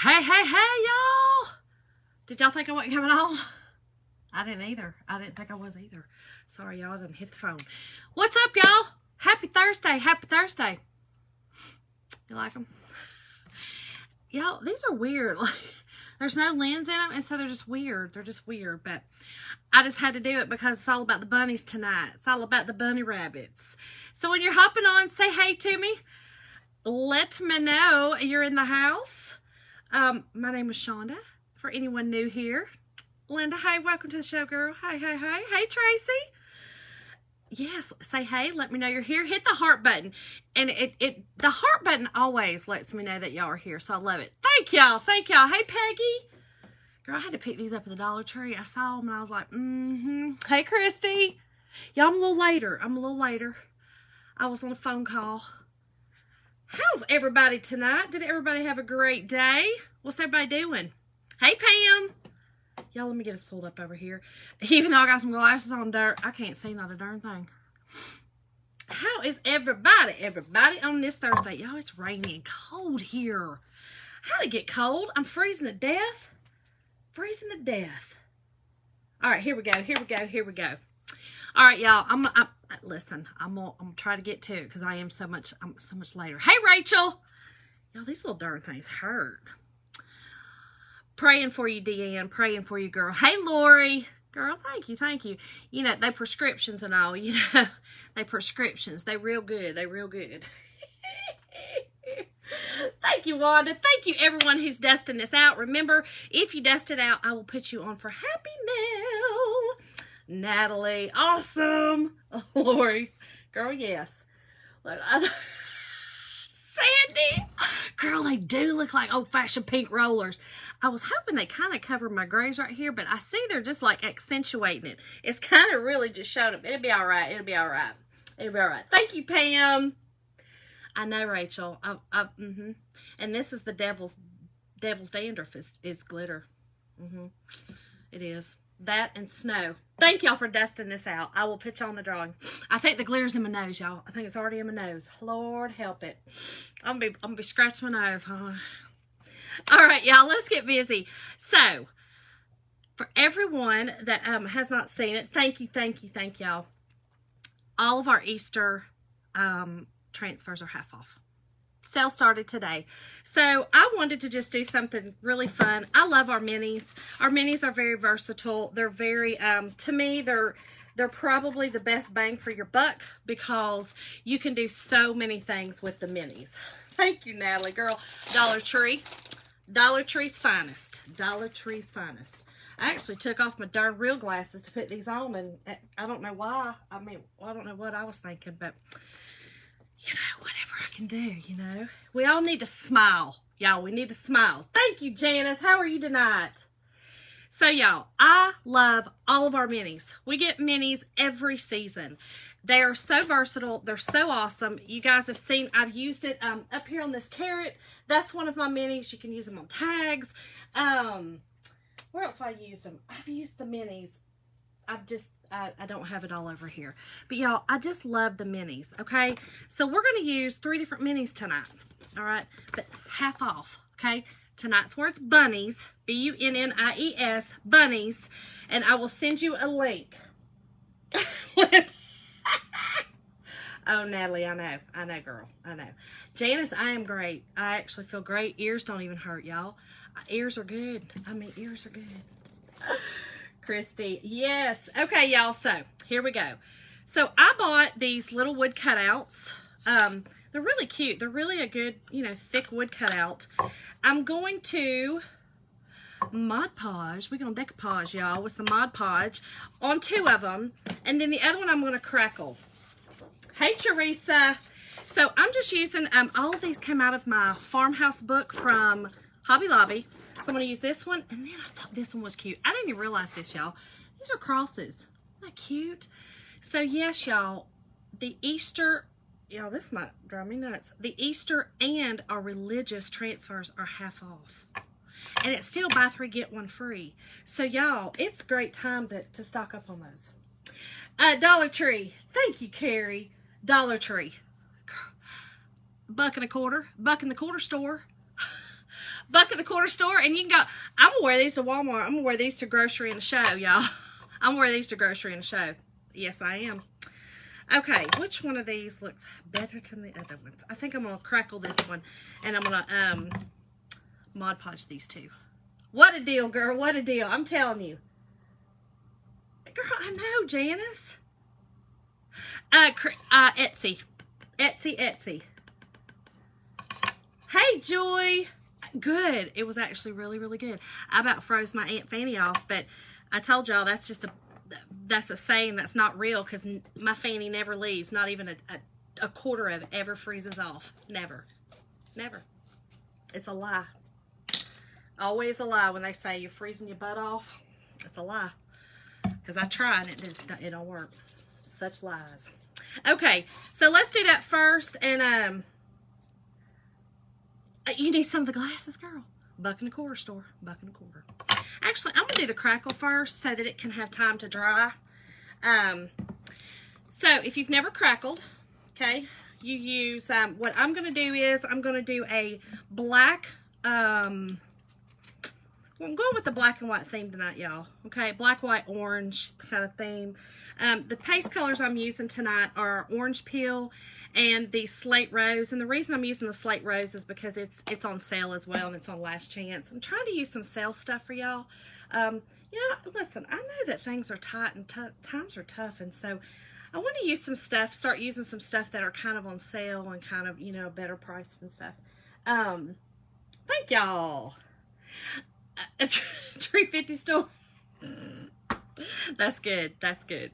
Hey, hey, hey, y'all! Did y'all think I wasn't coming on? I didn't either. I didn't think I was either. Sorry, y'all. I didn't hit the phone. What's up, y'all? Happy Thursday. Happy Thursday. You like them? Y'all, these are weird. Like, there's no lens in them, and so they're just weird. They're just weird, but I just had to do it because it's all about the bunnies tonight. It's all about the bunny rabbits. So when you're hopping on, say hey to me. Let me know you're in the house. My name is Shonda. For anyone new here, Linda, hey, welcome to the show, girl. Hey, hey, hey. Hey, Tracy. Yes, say hey. Let me know you're here. Hit the heart button. And the heart button always lets me know that y'all are here, so I love it. Thank y'all. Thank y'all. Hey, Peggy. Girl, I had to pick these up at the Dollar Tree. I saw them, and I was like, Hey, Christy. Y'all, I'm a little later. I was on a phone call. How's everybody tonight? Did everybody have a great day? What's everybody doing? Hey, Pam. Y'all, let me get us pulled up over here. Even though I got some glasses on, I can't see not a darn thing. How is everybody? Everybody on this Thursday? Y'all, it's rainy and cold here. How'd it get cold? I'm freezing to death. Freezing to death. All right, here we go. Here we go. All right, y'all. Listen. I'm gonna try to get to it because I'm so much later. Hey, Rachel. Y'all, these little darn things hurt. Praying for you, Deanne. Praying for you, girl. Hey, Lori. Girl, thank you. You know, they prescriptions and all, you know. They prescriptions. They real good. Thank you, Wanda. Thank you, everyone who's dusting this out. Remember, if you dust it out, I will put you on for Happy Mail. Natalie. Awesome. Lori. Girl, yes. Look, Sandy. Girl, they do look like old-fashioned pink rollers. I was hoping they kind of covered my grays right here, but I see they're just like accentuating it. It's kind of really just showing up. It'll be all right. Thank you, Pam. I know, Rachel. And this is the devil's dandruff is glitter. It is. That and snow. Thank y'all for dusting this out. I will put you on the drawing. I think the glitter's in my nose, y'all. I think it's already in my nose. Lord help it. I'm gonna be scratching my nose, huh? All right, y'all, let's get busy. So, for everyone that has not seen it, thank y'all. All of our Easter transfers are half off. Sale started today. So I wanted to just do something really fun. I love our minis. Our minis are very versatile. They're very, to me, they're probably the best bang for your buck because you can do so many things with the minis. Thank you, Natalie. Girl, Dollar Tree. Dollar Tree's finest. Dollar Tree's finest. I actually took off my darn real glasses to put these on, and I don't know why. I mean, I don't know what I was thinking, but you know, whatever I can do, you know. We all need to smile. Y'all, we need to smile. Thank you, Janice. How are you tonight? So, y'all, I love all of our minis. We get minis every season. They are so versatile. They're so awesome. You guys have seen, I've used it up here on this carrot. That's one of my minis. You can use them on tags. Where else have I used them? I've used the minis. I don't have it all over here. But y'all, I just love the minis, okay? So we're going to use 3 different minis tonight, all right? But half off, okay? Tonight's where it's Bunnies, B-U-N-N-I-E-S, Bunnies, and I will send you a link. Oh, Natalie, I know, girl, I know. Janice, I am great. I actually feel great. Ears don't even hurt, y'all. Ears are good. I mean, ears are good. Christy, yes. Okay, y'all, so here we go. So I bought these little wood cutouts. They're really cute. They're really a good, you know, thick wood cutout. I'm going to Mod Podge. We're going to decoupage, y'all, with some Mod Podge on 2 of them. And then the other one I'm going to crackle. Hey, Teresa. So I'm just using, all of these came out of my farmhouse book from Hobby Lobby. So I'm going to use this one, and then I thought this one was cute. I didn't even realize this, y'all. These are crosses. Isn't that cute? So, yes, y'all, the Easter, y'all, this might drive me nuts. The Easter and our religious transfers are half off. And it's still buy 3, get 1 free. So, y'all, it's a great time to stock up on those. Dollar Tree. Thank you, Carrie. Dollar Tree. $1.25. $1 in the quarter store. Buck at the corner store, and you can go. I'm gonna wear these to Walmart. I'm gonna wear these to grocery and show, y'all. I'm gonna wear these to grocery and show. Yes, I am. Okay, which one of these looks better than the other ones? I think I'm gonna crackle this one, and I'm gonna Mod Podge these two. What a deal, girl! What a deal! I'm telling you, girl. I know, Janice. Etsy. Hey, Joy. Good. It was actually really, really good. I about froze my Aunt Fanny off, but I told y'all that's a saying that's not real, because my Fanny never leaves. Not even a quarter of it ever freezes off. Never. Never. It's a lie. Always a lie when they say you're freezing your butt off. It's a lie. Because I tried and it don't work. Such lies. Okay, so let's do that first, and you need some of the glasses, girl. Buck and a quarter store. Buck and a quarter. Actually, I'm going to do the crackle first so that it can have time to dry. So, if you've never crackled, okay, you use, what I'm going to do is, I'm going to do a black, I'm going with the black and white theme tonight, y'all. Okay, black, white, orange kind of theme. The paste colors I'm using tonight are orange peel and the slate rose. And the reason I'm using the slate rose is because it's on sale as well, and it's on last chance. I'm trying to use some sale stuff for y'all. You know, listen, I know that things are tight and times are tough, and so I want to use some stuff, start using some stuff that are kind of on sale and kind of, you know, better priced and stuff. Thank y'all. A Tree 50 store. That's good. That's good.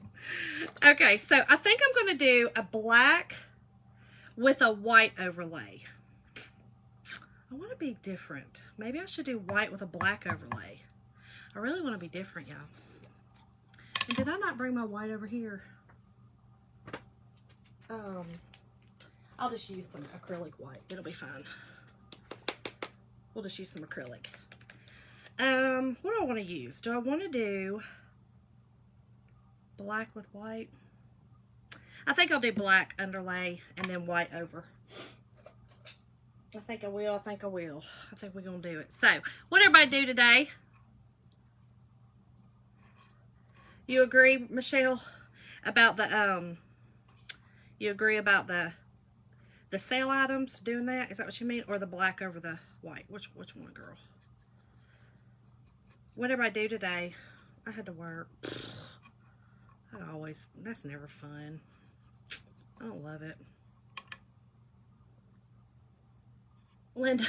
Okay, so I think I'm going to do a black with a white overlay. I want to be different. Maybe I should do white with a black overlay. I really want to be different, y'all. And did I not bring my white over here? I'll just use some acrylic white. It'll be fine. We'll just use some acrylic. What do I want to use? Do I want to do black with white? I think I'll do black underlay and then white over. I think I will. I think I will. I think we're going to do it. So, what everybody do today? You agree, Michelle, about the, you agree about the sale items, doing that? Is that what you mean? Or the black over the white? Which one, girl? What everybody do today? I had to work. That's never fun. I don't love it. Linda,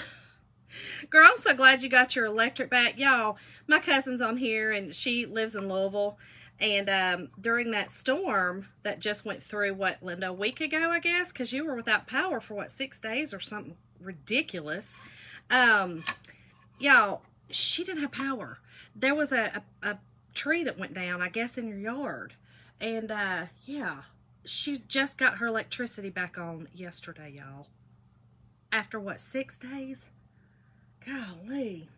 girl, I'm so glad you got your electric back. Y'all, my cousin's on here, and she lives in Louisville. And during that storm that just went through, what, Linda, a week ago, I guess, because you were without power for, what, 6 days or something ridiculous. Y'all, she didn't have power. There was a tree that went down, I guess, in your yard. And, yeah, she just got her electricity back on yesterday, y'all. After, what, 6 days? Golly.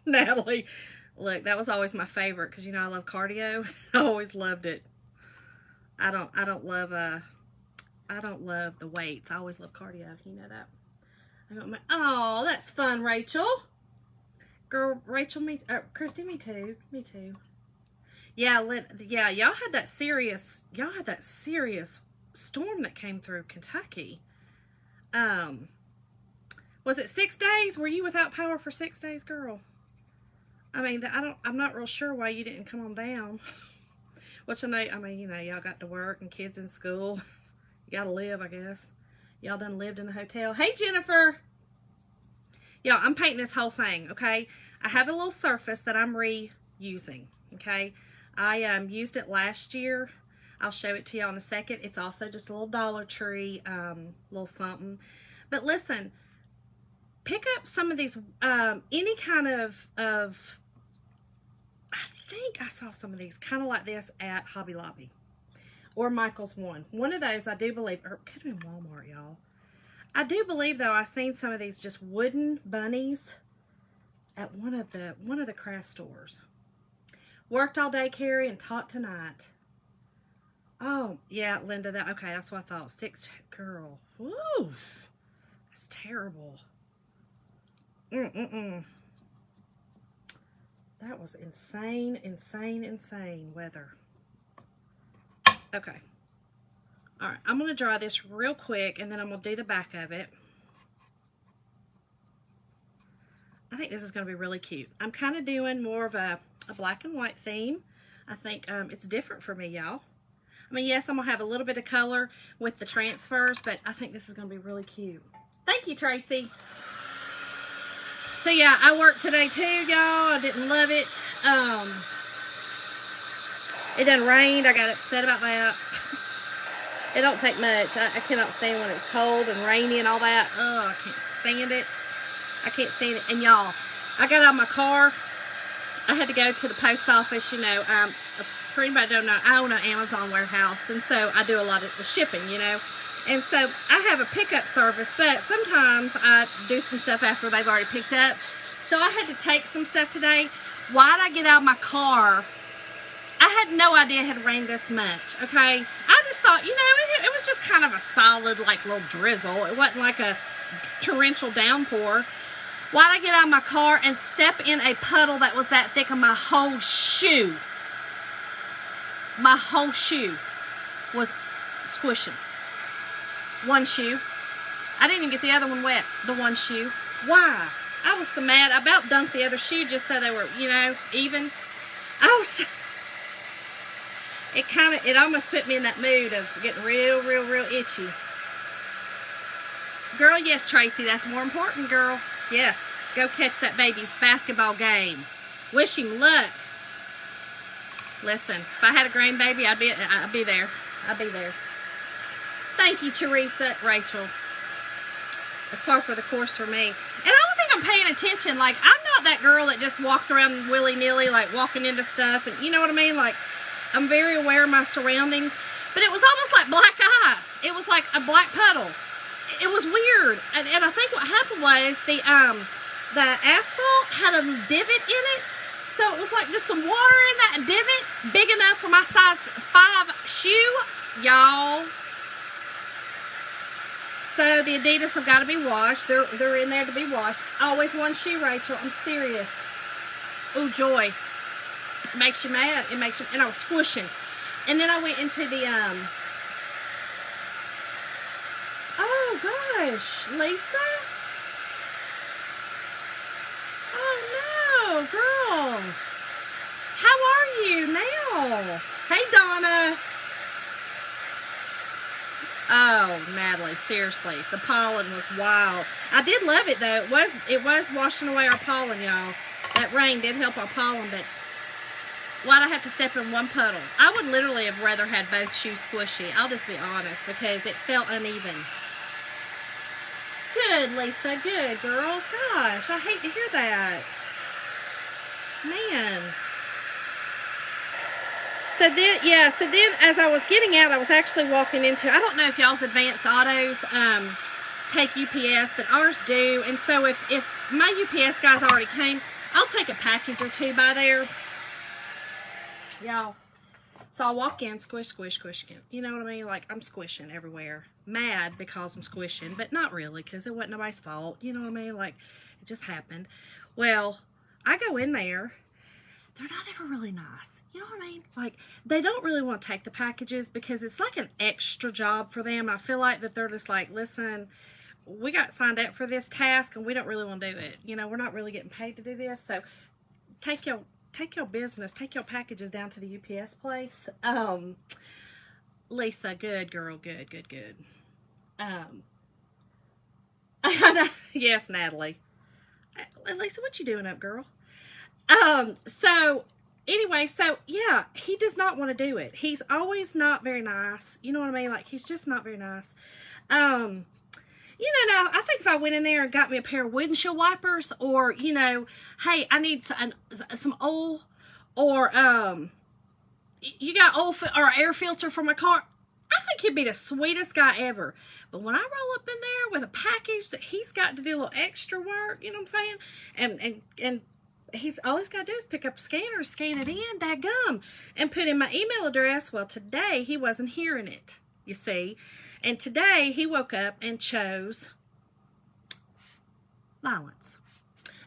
Natalie, look, that was always my favorite because, you know, I love cardio. I always loved it. I don't love the weights. I always love cardio. You know that. Oh, that's fun, Rachel. Girl, Rachel, Christy, me too. Me too. Yeah, y'all had that serious storm that came through Kentucky. Was it 6 days? Were you without power for 6 days, girl? I mean, I'm not real sure why you didn't come on down. Which I mean, you know, y'all got to work and kids in school. You gotta live, I guess. Y'all done lived in a hotel. Hey, Jennifer. Y'all, I'm painting this whole thing, okay? I have a little surface that I'm reusing, okay? I used it last year. I'll show it to y'all in a second. It's also just a little Dollar Tree, little something. But listen, pick up some of these, any kind of, I think I saw some of these kind of like this at Hobby Lobby or Michael's One. One of those, I do believe, or it could have been Walmart, y'all. I do believe, though, I've seen some of these just wooden bunnies at one of the craft stores. Worked all day, Carrie, and taught tonight. Oh, yeah, Linda, okay, that's what I thought. 6, girl. Woo! That's terrible. That was insane weather. Okay. All right, I'm going to dry this real quick, and then I'm going to do the back of it. I think this is going to be really cute. I'm kind of doing more of a black and white theme. I think it's different for me, y'all. I mean, yes, I'm going to have a little bit of color with the transfers, but I think this is going to be really cute. Thank you, Tracy. So, yeah, I worked today, too, y'all. I didn't love it. It done rained. I got upset about that. It don't take much. I cannot stand when it's cold and rainy and all that. Oh, I can't stand it. I can't stand it. And y'all, I got out of my car. I had to go to the post office, you know. For anybody who don't know, I own an Amazon warehouse, and so I do a lot of the shipping, you know. And so I have a pickup service, but sometimes I do some stuff after they've already picked up. So I had to take some stuff today. Why'd I get out of my car? I had no idea it had rained this much, okay? I just thought, you know, it was just kind of a solid, like, little drizzle. It wasn't like a torrential downpour. Why'd I get out of my car and step in a puddle that was that thick of my whole shoe? My whole shoe was squishing. One shoe. I didn't even get the other one wet, the one shoe. Why? I was so mad. I about dunked the other shoe just so they were, you know, even. I was... It almost put me in that mood of getting real itchy. Girl, yes, Tracy, that's more important, girl. Yes, go catch that baby's basketball game. Wish him luck. Listen, if I had a grandbaby, I'd be there. I'd be there. Thank you, Teresa. Rachel. It's par for the course for me. And I wasn't even paying attention. Like, I'm not that girl that just walks around willy-nilly, like walking into stuff. And you know what I mean? Like, I'm very aware of my surroundings, but it was almost like black ice. It was like a black puddle. It was weird, and I think what happened was the asphalt had a divot in it, so it was like just some water in that divot, big enough for my size 5 shoe, y'all. So the Adidas have got to be washed. They're in there to be washed. Always one shoe, Rachel. I'm serious. Oh, joy. It makes you mad. It makes you, and I was squishing. And then I went into the, oh gosh, Lisa? Oh no, girl. How are you now? Hey, Donna. Oh, Natalie, seriously. The pollen was wild. I did love it though. It was washing away our pollen, y'all. That rain did help our pollen, but why'd I have to step in one puddle? I would literally have rather had both shoes squishy. I'll just be honest, because it felt uneven. Good, Lisa. Good, girl. Gosh, I hate to hear that. Man. So then as I was getting out, I was actually walking into, I don't know if y'all's advanced autos take UPS, but ours do. And so if my UPS guys already came, I'll take a package or two by there. Y'all. So I walk in, squish. You know what I mean? Like, I'm squishing everywhere. Mad because I'm squishing, but not really, because it wasn't nobody's fault. You know what I mean? Like, it just happened. Well, I go in there. They're not ever really nice. You know what I mean? Like, they don't really want to take the packages because it's like an extra job for them. I feel like that they're just like, listen, we got signed up for this task and we don't really want to do it. You know, we're not really getting paid to do this. So take your business, take your packages down to the UPS place. Lisa, good girl, good. Yes, Natalie. Lisa, what you doing up, girl? So anyway, so yeah, he does not want to do it. He's always not very nice. You know what I mean? Like, he's just not very nice. You know, now, I think if I went in there and got me a pair of windshield wipers, or, you know, hey, I need some oil, or, you got oil or air filter for my car, I think he'd be the sweetest guy ever. But when I roll up in there with a package that he's got to do a little extra work, you know what I'm saying? And all he's got to do is pick up a scanner, scan it in, daggum, and put in my email address. Well, today he wasn't hearing it, you see. And today he woke up and chose violence.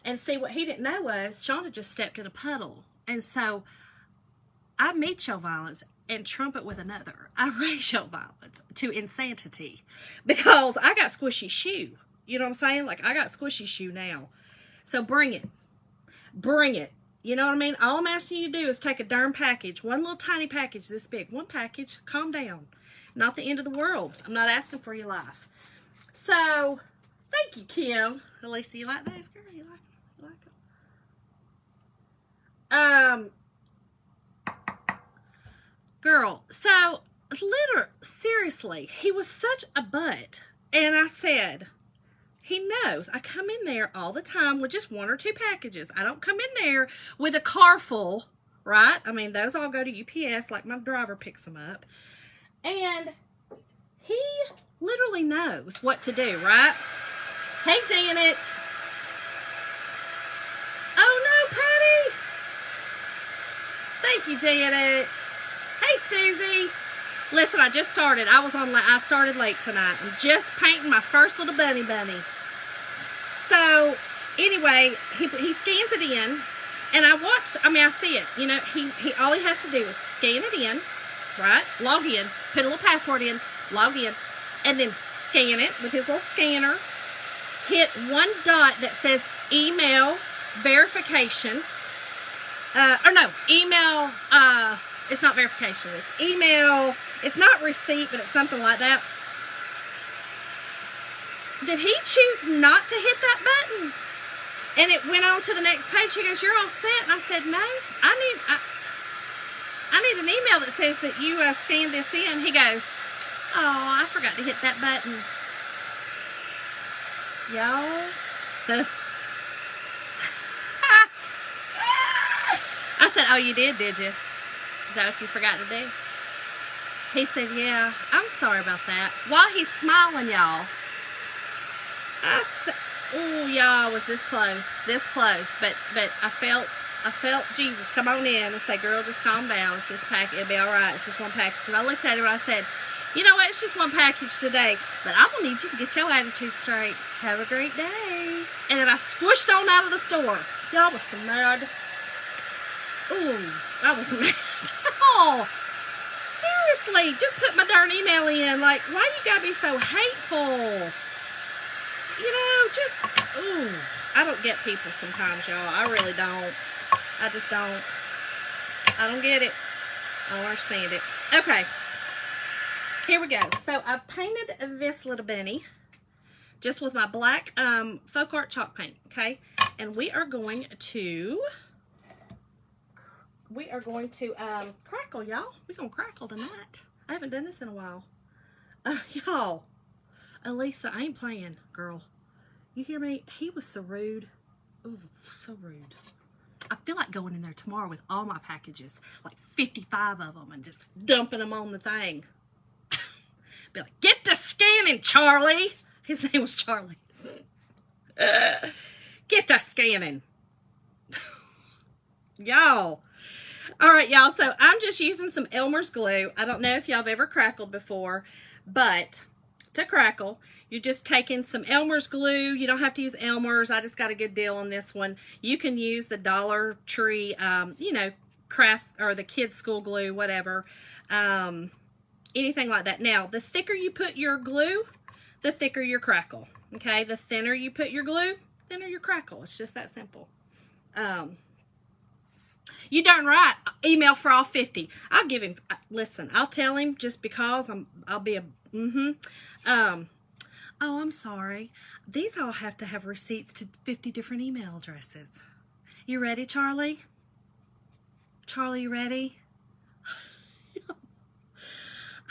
And see, what he didn't know was Shauna just stepped in a puddle. And so I meet show violence and trump it with another. I raise show violence to insanity because I got squishy shoe. You know what I'm saying? Like, I got squishy shoe now. So bring it. Bring it. You know what I mean? All I'm asking you to do is take a darn package, one little tiny package this big, one package, calm down. Not the end of the world. I'm not asking for your life. So, thank you, Kim. Elisa, you like those, girl? You like them? Girl, so, seriously, he was such a butt. And I said, he knows I come in there all the time with just one or two packages. I don't come in there with a car full, right? I mean, those all go to UPS, like my driver picks them up. And he literally knows what to do, right? Hey, Janet. Oh, no, Patty. Thank you, Janet. Hey, Susie. Listen, I just started. I started late tonight. I'm just painting my first little bunny. So, anyway, he scans it in, and I see it. You know, he all he has to do is scan it in, right? Log in, put a little password in, log in, and then scan it with his little scanner. Hit one dot that says email verification. Email, it's not verification, it's email, it's not receipt, but it's something like that. Did he choose not to hit that button? And it went on to the next page. He goes, you're all set. And I said, no, I need an email that says that you scanned this in. He goes, oh, I forgot to hit that button. Y'all, I said, oh, you did you? Is that what you forgot to do? He said, yeah, I'm sorry about that. While he's smiling, y'all, y'all, was this close, but I felt Jesus come on in and say, girl, just calm down. It's just a package. It'll be all right. It's just one package. And I looked at him and I said, you know what? It's just one package today, but I'm gonna need you to get your attitude straight. Have a great day. And then I squished on out of the store. Y'all was so mad. Ooh, I was mad. Oh, seriously, just put my darn email in. Like, why you gotta be so hateful? You know, I don't get people sometimes, y'all. I really don't. I just don't. I don't get it. I don't understand it. Okay. Here we go. So, I painted this little bunny just with my black folk art chalk paint, okay? And we are going to crackle, y'all. We're going to crackle tonight. I haven't done this in a while. Y'all, Elisa, I ain't playing, girl. You hear me? He was so rude. Ooh, so rude. I feel like going in there tomorrow with all my packages, like 55 of them, and just dumping them on the thing. Be like, get to scanning, Charlie. His name was Charlie. Get to scanning. Y'all. All right, y'all. So I'm just using some Elmer's glue. I don't know if y'all have ever crackled before, but to crackle, you're just taking some Elmer's glue. You don't have to use Elmer's. I just got a good deal on this one. You can use the Dollar Tree, craft or the kids' school glue, whatever. Anything like that. Now, the thicker you put your glue, the thicker your crackle. Okay? The thinner you put your glue, thinner your crackle. It's just that simple. You darn right. Email for all 50. I'll give him, listen, I'll tell him just because I'll be a, oh, I'm sorry. These all have to have receipts to 50 different email addresses. You ready, Charlie? Charlie, you ready?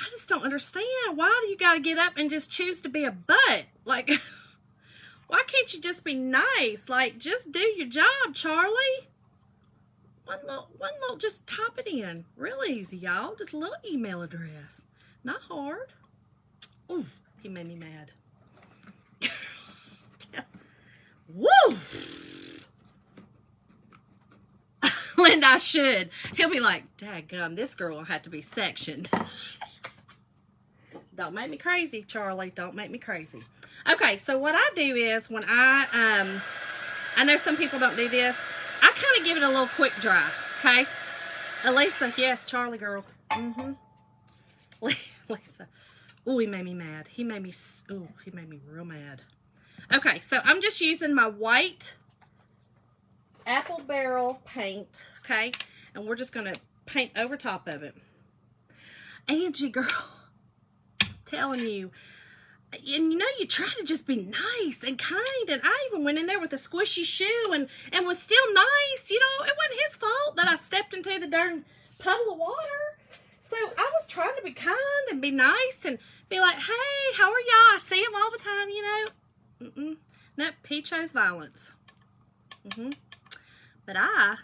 I just don't understand. Why do you got to get up and just choose to be a butt? Like, why can't you just be nice? Like, just do your job, Charlie. One little, just type it in. Real easy, y'all. Just a little email address. Not hard. Ooh, he made me mad. Woo! Linda, I should. He'll be like, daggum, this girl will have to be sectioned. Don't make me crazy, Charlie. Don't make me crazy. Okay, so what I do is when I know some people don't do this, I kind of give it a little quick dry, okay? Elisa, yes, Charlie girl. Mm-hmm. Lisa. Oh, he made me mad. He made me real mad. Okay, so I'm just using my white apple barrel paint, okay? And we're just going to paint over top of it. Angie, girl, I'm telling you, and you know, you try to just be nice and kind, and I even went in there with a squishy shoe and was still nice. You know, it wasn't his fault that I stepped into the darn puddle of water. So I was trying to be kind and be nice and be like, hey, how are y'all? I see him all the time, you know. Nope, he chose violence. But I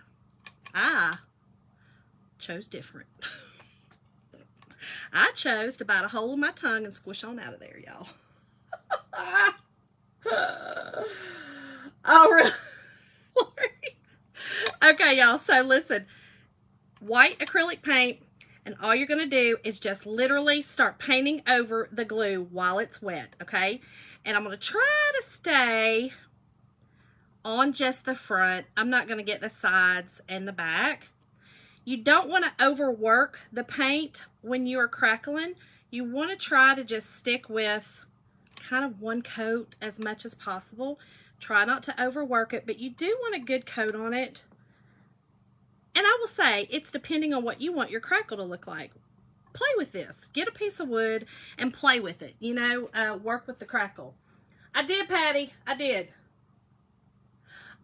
chose different. I chose to bite a hole in my tongue and squish on out of there, y'all. Oh, really? Okay, y'all, so listen. White acrylic paint, and all you're going to do is just literally start painting over the glue while it's wet, okay? And I'm going to try to stay on just the front. I'm not going to get the sides and the back. You don't want to overwork the paint when you are crackling. You want to try to just stick with kind of one coat as much as possible. Try not to overwork it, but you do want a good coat on it. And I will say, it's depending on what you want your crackle to look like. Play with this. Get a piece of wood and play with it. You know, work with the crackle. I did, Patty. I did.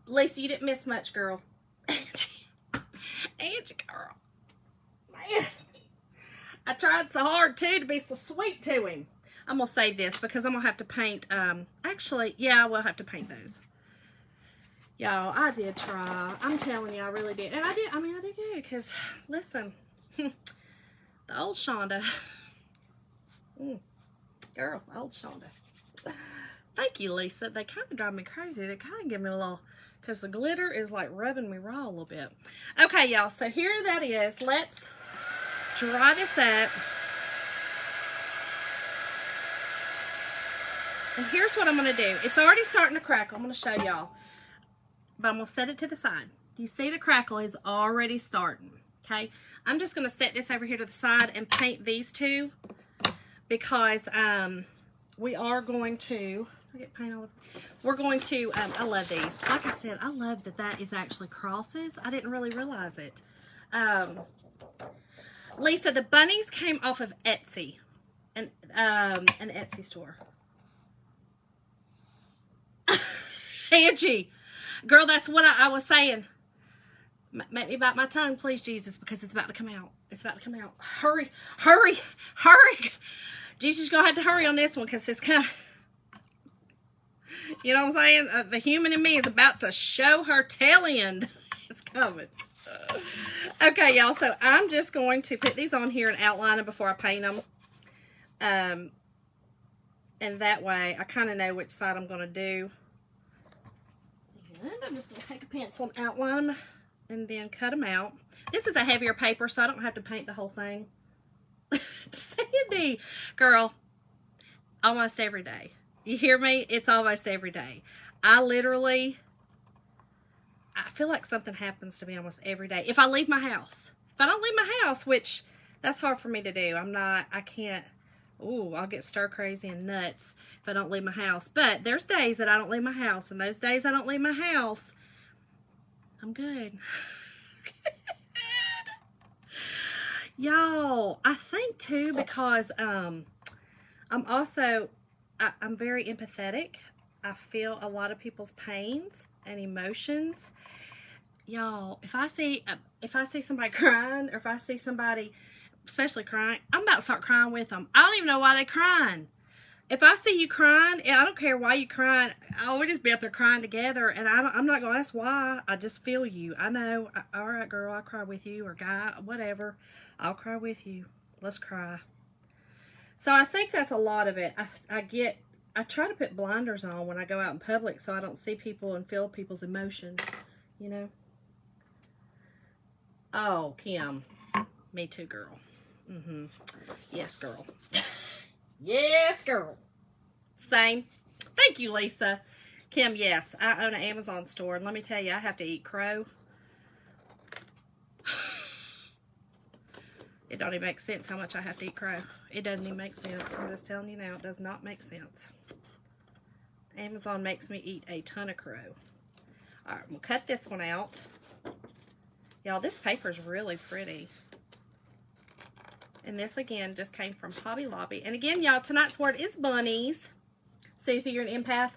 Lisa, you didn't miss much, girl. Angie, girl. Man. I tried so hard, too, to be so sweet to him. I'm going to save this because I'm going to have to paint. Actually, yeah, I will have to paint those. Y'all, I did try. I'm telling you, I really did. And I did good because, listen, the old Shonda. Girl, old Shonda. Thank you, Lisa. They kind of drive me crazy. They kind of give me a little, because the glitter is like rubbing me raw a little bit. Okay, y'all, so here that is. Let's dry this up. And here's what I'm going to do. It's already starting to crackle. I'm going to show y'all. But I'm going to set it to the side. You see the crackle is already starting. Okay. I'm just going to set this over here to the side and paint these two. Because we are going to... get paint all over. We're going to... I love these. Like I said, I love that that is actually crosses. I didn't really realize it. Lisa, the bunnies came off of Etsy. An Etsy store. Angie, girl, that's what I was saying. Make me bite my tongue, please, Jesus, because it's about to come out. It's about to come out. Hurry, hurry, hurry. Jesus, you're going to have to hurry on this one because it's kind of, you know what I'm saying? The human in me is about to show her tail end. It's coming. Okay, y'all, so I'm just going to put these on here and outline them before I paint them. And that way, I kind of know which side I'm going to do. And I'm just going to take a pencil and outline them and then cut them out. This is a heavier paper, so I don't have to paint the whole thing. Sandy, girl, almost every day. You hear me? It's almost every day. I feel like something happens to me almost every day. If I leave my house. If I don't leave my house, which that's hard for me to do. I can't. Ooh, I'll get stir crazy and nuts if I don't leave my house. But there's days that I don't leave my house. And those days I don't leave my house, I'm good. Y'all, I think too, because I'm very empathetic. I feel a lot of people's pains and emotions. Y'all, if I see somebody crying, or if I see somebody especially crying, I'm about to start crying with them. I don't even know why they're crying. If I see you crying, and I don't care why you're crying, we'll just be up there crying together, and I'm not going to ask why. I just feel you. I know. All right, girl, I'll cry with you, or guy, whatever. I'll cry with you. Let's cry. So I think that's a lot of it. I try to put blinders on when I go out in public so I don't see people and feel people's emotions, you know. Oh, Kim. Me too, girl. Yes, girl. Yes, girl. Same. Thank you, Lisa. Kim, yes, I own an Amazon store, and let me tell you, I have to eat crow. It don't even make sense how much I have to eat crow. It doesn't even make sense. I'm just telling you now, it does not make sense. Amazon makes me eat a ton of crow. All right, we'll cut this one out. Y'all, this paper is really pretty. And this, again, just came from Hobby Lobby. And again, y'all, tonight's word is bunnies. Susie, you're an empath?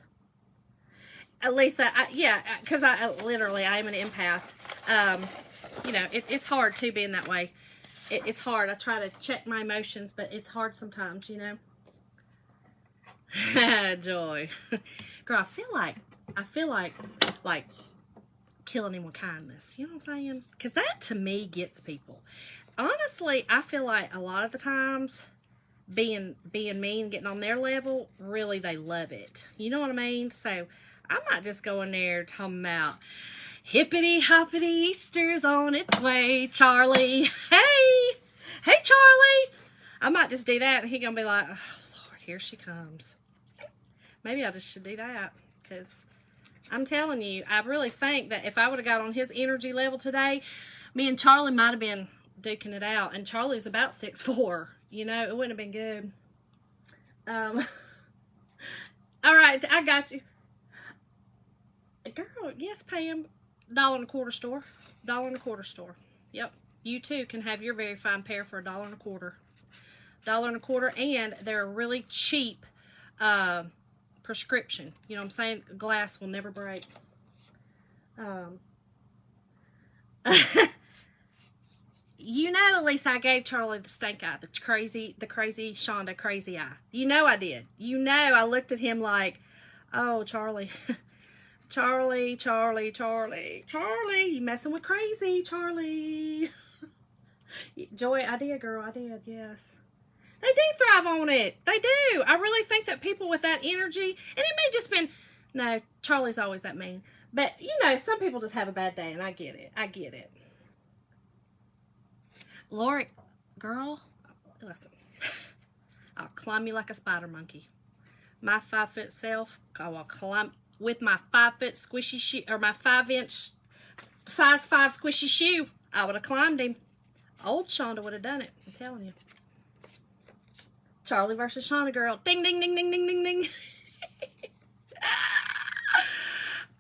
Lisa, yeah, because I literally, I am an empath. You know, it's hard, too, being that way. It's hard. I try to check my emotions, but it's hard sometimes, you know. Joy. Girl, I feel like killing him with kindness. You know what I'm saying? Because that, to me, gets people. Honestly, I feel like a lot of the times being mean, getting on their level, really, they love it. You know what I mean? So, I might just go in there talking about, hippity hoppity, Easter's on its way, Charlie. Hey! Hey, Charlie! I might just do that, and he gonna be like, oh, Lord, here she comes. Maybe I just should do that, because I'm telling you, I really think that if I would have got on his energy level today, me and Charlie might have been duking it out, and Charlie's about 6'4". You know, it wouldn't have been good. All right, I got you. Girl, yes, Pam. $1.25 store. $1.25 store. Yep. You too can have your very fine pair for $1.25. $1.25, and they're a really cheap prescription. You know what I'm saying? Glass will never break. You know, at least I gave Charlie the stink eye, the crazy Shonda crazy eye. You know I did. You know I looked at him like, oh, Charlie. Charlie, you messing with crazy, Charlie. Joy, I did, girl, I did, yes. They do thrive on it. They do. I really think that people with that energy, and it may just been, no, Charlie's always that mean. But, you know, some people just have a bad day, and I get it. I get it. Lori, girl, listen. I'll climb you like a spider monkey. My 5-foot self, I will climb with my 5-foot squishy shoe, or my 5-inch size 5 squishy shoe. I would have climbed him. Old Shonda would have done it. I'm telling you. Charlie versus Shonda, girl. Ding, ding, ding, ding, ding, ding, ding.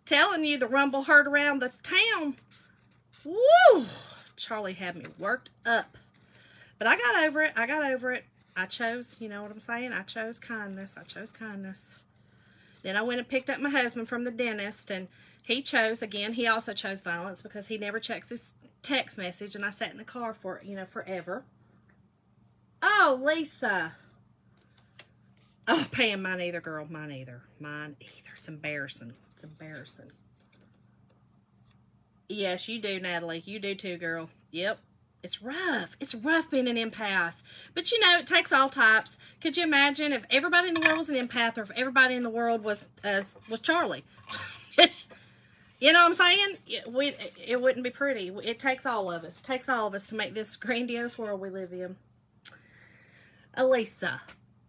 Telling you, the rumble heard around the town. Woo! Charlie had me worked up. But I got over it. I got over it. I chose, you know what I'm saying? I chose kindness. I chose kindness. Then I went and picked up my husband from the dentist, and he chose, again, he also chose violence because he never checks his text message, and I sat in the car for, you know, forever. Oh, Lisa. Oh, Pam, mine either, girl. Mine either. Mine either. It's embarrassing. It's embarrassing. Yes, you do, Natalie. You do too, girl. Yep. It's rough. It's rough being an empath. But, you know, it takes all types. Could you imagine if everybody in the world was an empath, or if everybody in the world was Charlie? You know what I'm saying? It wouldn't be pretty. It takes all of us. It takes all of us to make this grandiose world we live in. Elisa.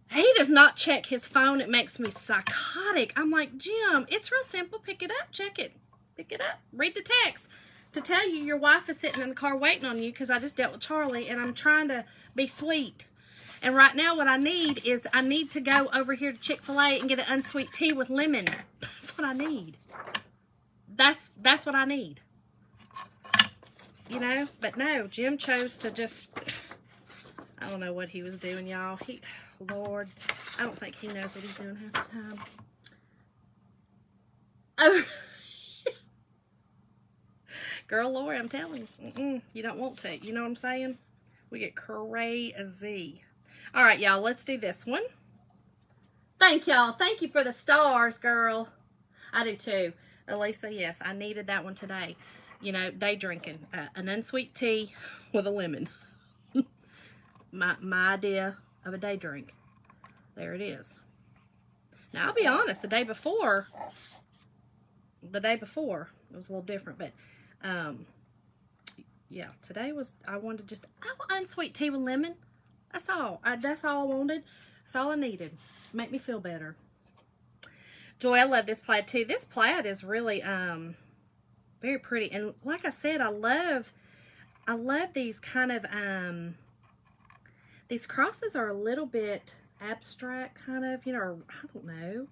He does not check his phone. It makes me psychotic. I'm like, Jim, it's real simple. Pick it up. Check it. Pick it up. Read the text. To tell you your wife is sitting in the car waiting on you because I just dealt with Charlie, and I'm trying to be sweet. And right now what I need is I need to go over here to Chick-fil-A and get an unsweet tea with lemon. That's what I need. That's what I need. You know? But no, Jim chose to just, I don't know what he was doing, y'all. Lord, I don't think he knows what he's doing half the time. Oh. Girl, Lori, I'm telling you, you don't want to. You know what I'm saying? We get crazy. All right, y'all, let's do this one. Thank y'all. Thank you for the stars, girl. I do too. Elisa, yes, I needed that one today. You know, day drinking. An unsweet tea with a lemon. my idea of a day drink. There it is. Now, I'll be honest, the day before, it was a little different, but yeah, today was, I want unsweet tea with lemon. That's all. That's all I wanted. That's all I needed. Make me feel better. Joy, I love this plaid too. This plaid is really very pretty. And like I said, I love these kind of these crosses are a little bit abstract, kind of, you know, or, I don't know.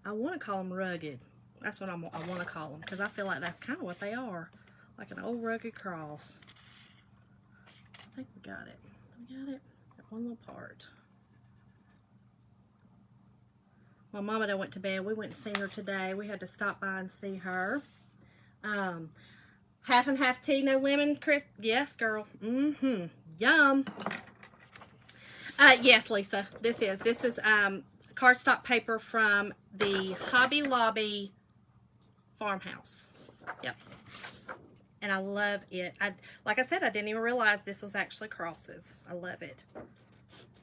I want to call them rugged. That's what I want to call them, because I feel like that's kind of what they are, like an old rugged cross. I think we got it. We got it. That one little part. My mama done went to bed. We went and seen her today. We had to stop by and see her. Half and half tea, no lemon, Chris. Yes, girl. Mm-hmm. Yum. Yes, Lisa. This is cardstock paper from the Hobby Lobby farmhouse. Yep. And I love it. Like I said, I didn't even realize this was actually crosses. I love it.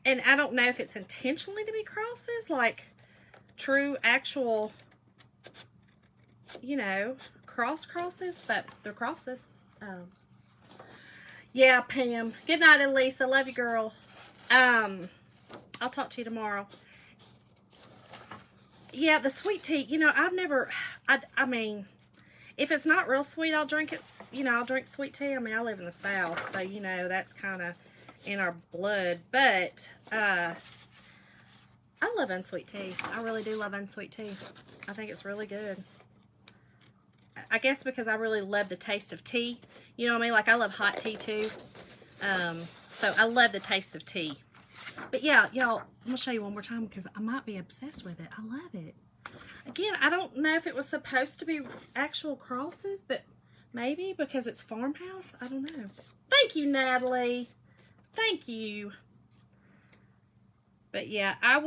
And I don't know if it's intentionally to be crosses, like true, actual, you know, crosses, but they're crosses. Yeah, Pam. Good night, Elisa. Love you, girl. I'll talk to you tomorrow. Yeah, the sweet tea, you know, I mean, if it's not real sweet, I'll drink it, you know, I'll drink sweet tea. I mean, I live in the South, so, you know, that's kind of in our blood, but, I love unsweet tea. I really do love unsweet tea. I think it's really good. I guess because I really love the taste of tea. You know what I mean? Like, I love hot tea, too. So, I love the taste of tea. But, yeah, y'all, I'm going to show you one more time because I might be obsessed with it. I love it. Again, I don't know if it was supposed to be actual crosses, but maybe because it's farmhouse. I don't know. Thank you, Natalie. Thank you. But yeah, I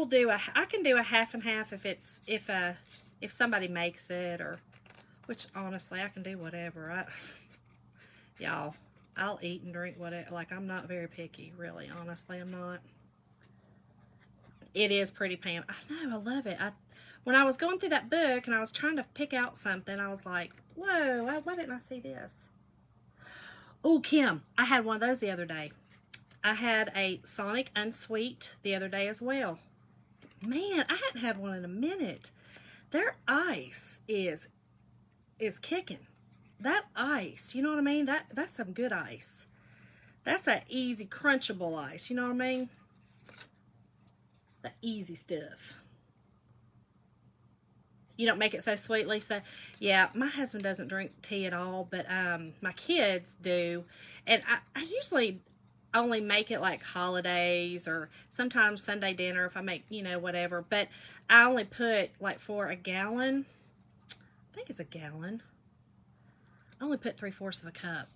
can do a half and half if somebody makes it, or, which honestly I can do whatever. Y'all, I'll eat and drink whatever. Like, I'm not very picky, really. Honestly, I'm not. It is pretty, Pam. I know, I love it. When I was going through that book and I was trying to pick out something, I was like, whoa, why didn't I see this? Oh, Kim, I had one of those the other day. I had a Sonic Unsweet the other day as well. Man, I hadn't had one in a minute. Their ice is kicking. That ice, you know what I mean? That's some good ice. That's an easy, crunchable ice, you know what I mean? The easy stuff. You don't make it so sweet, Lisa? Yeah, my husband doesn't drink tea at all, but my kids do. And I usually only make it like holidays or sometimes Sunday dinner if I make, you know, whatever. But I only put, like, for a gallon, I think it's a gallon, I only put 3/4 of a cup.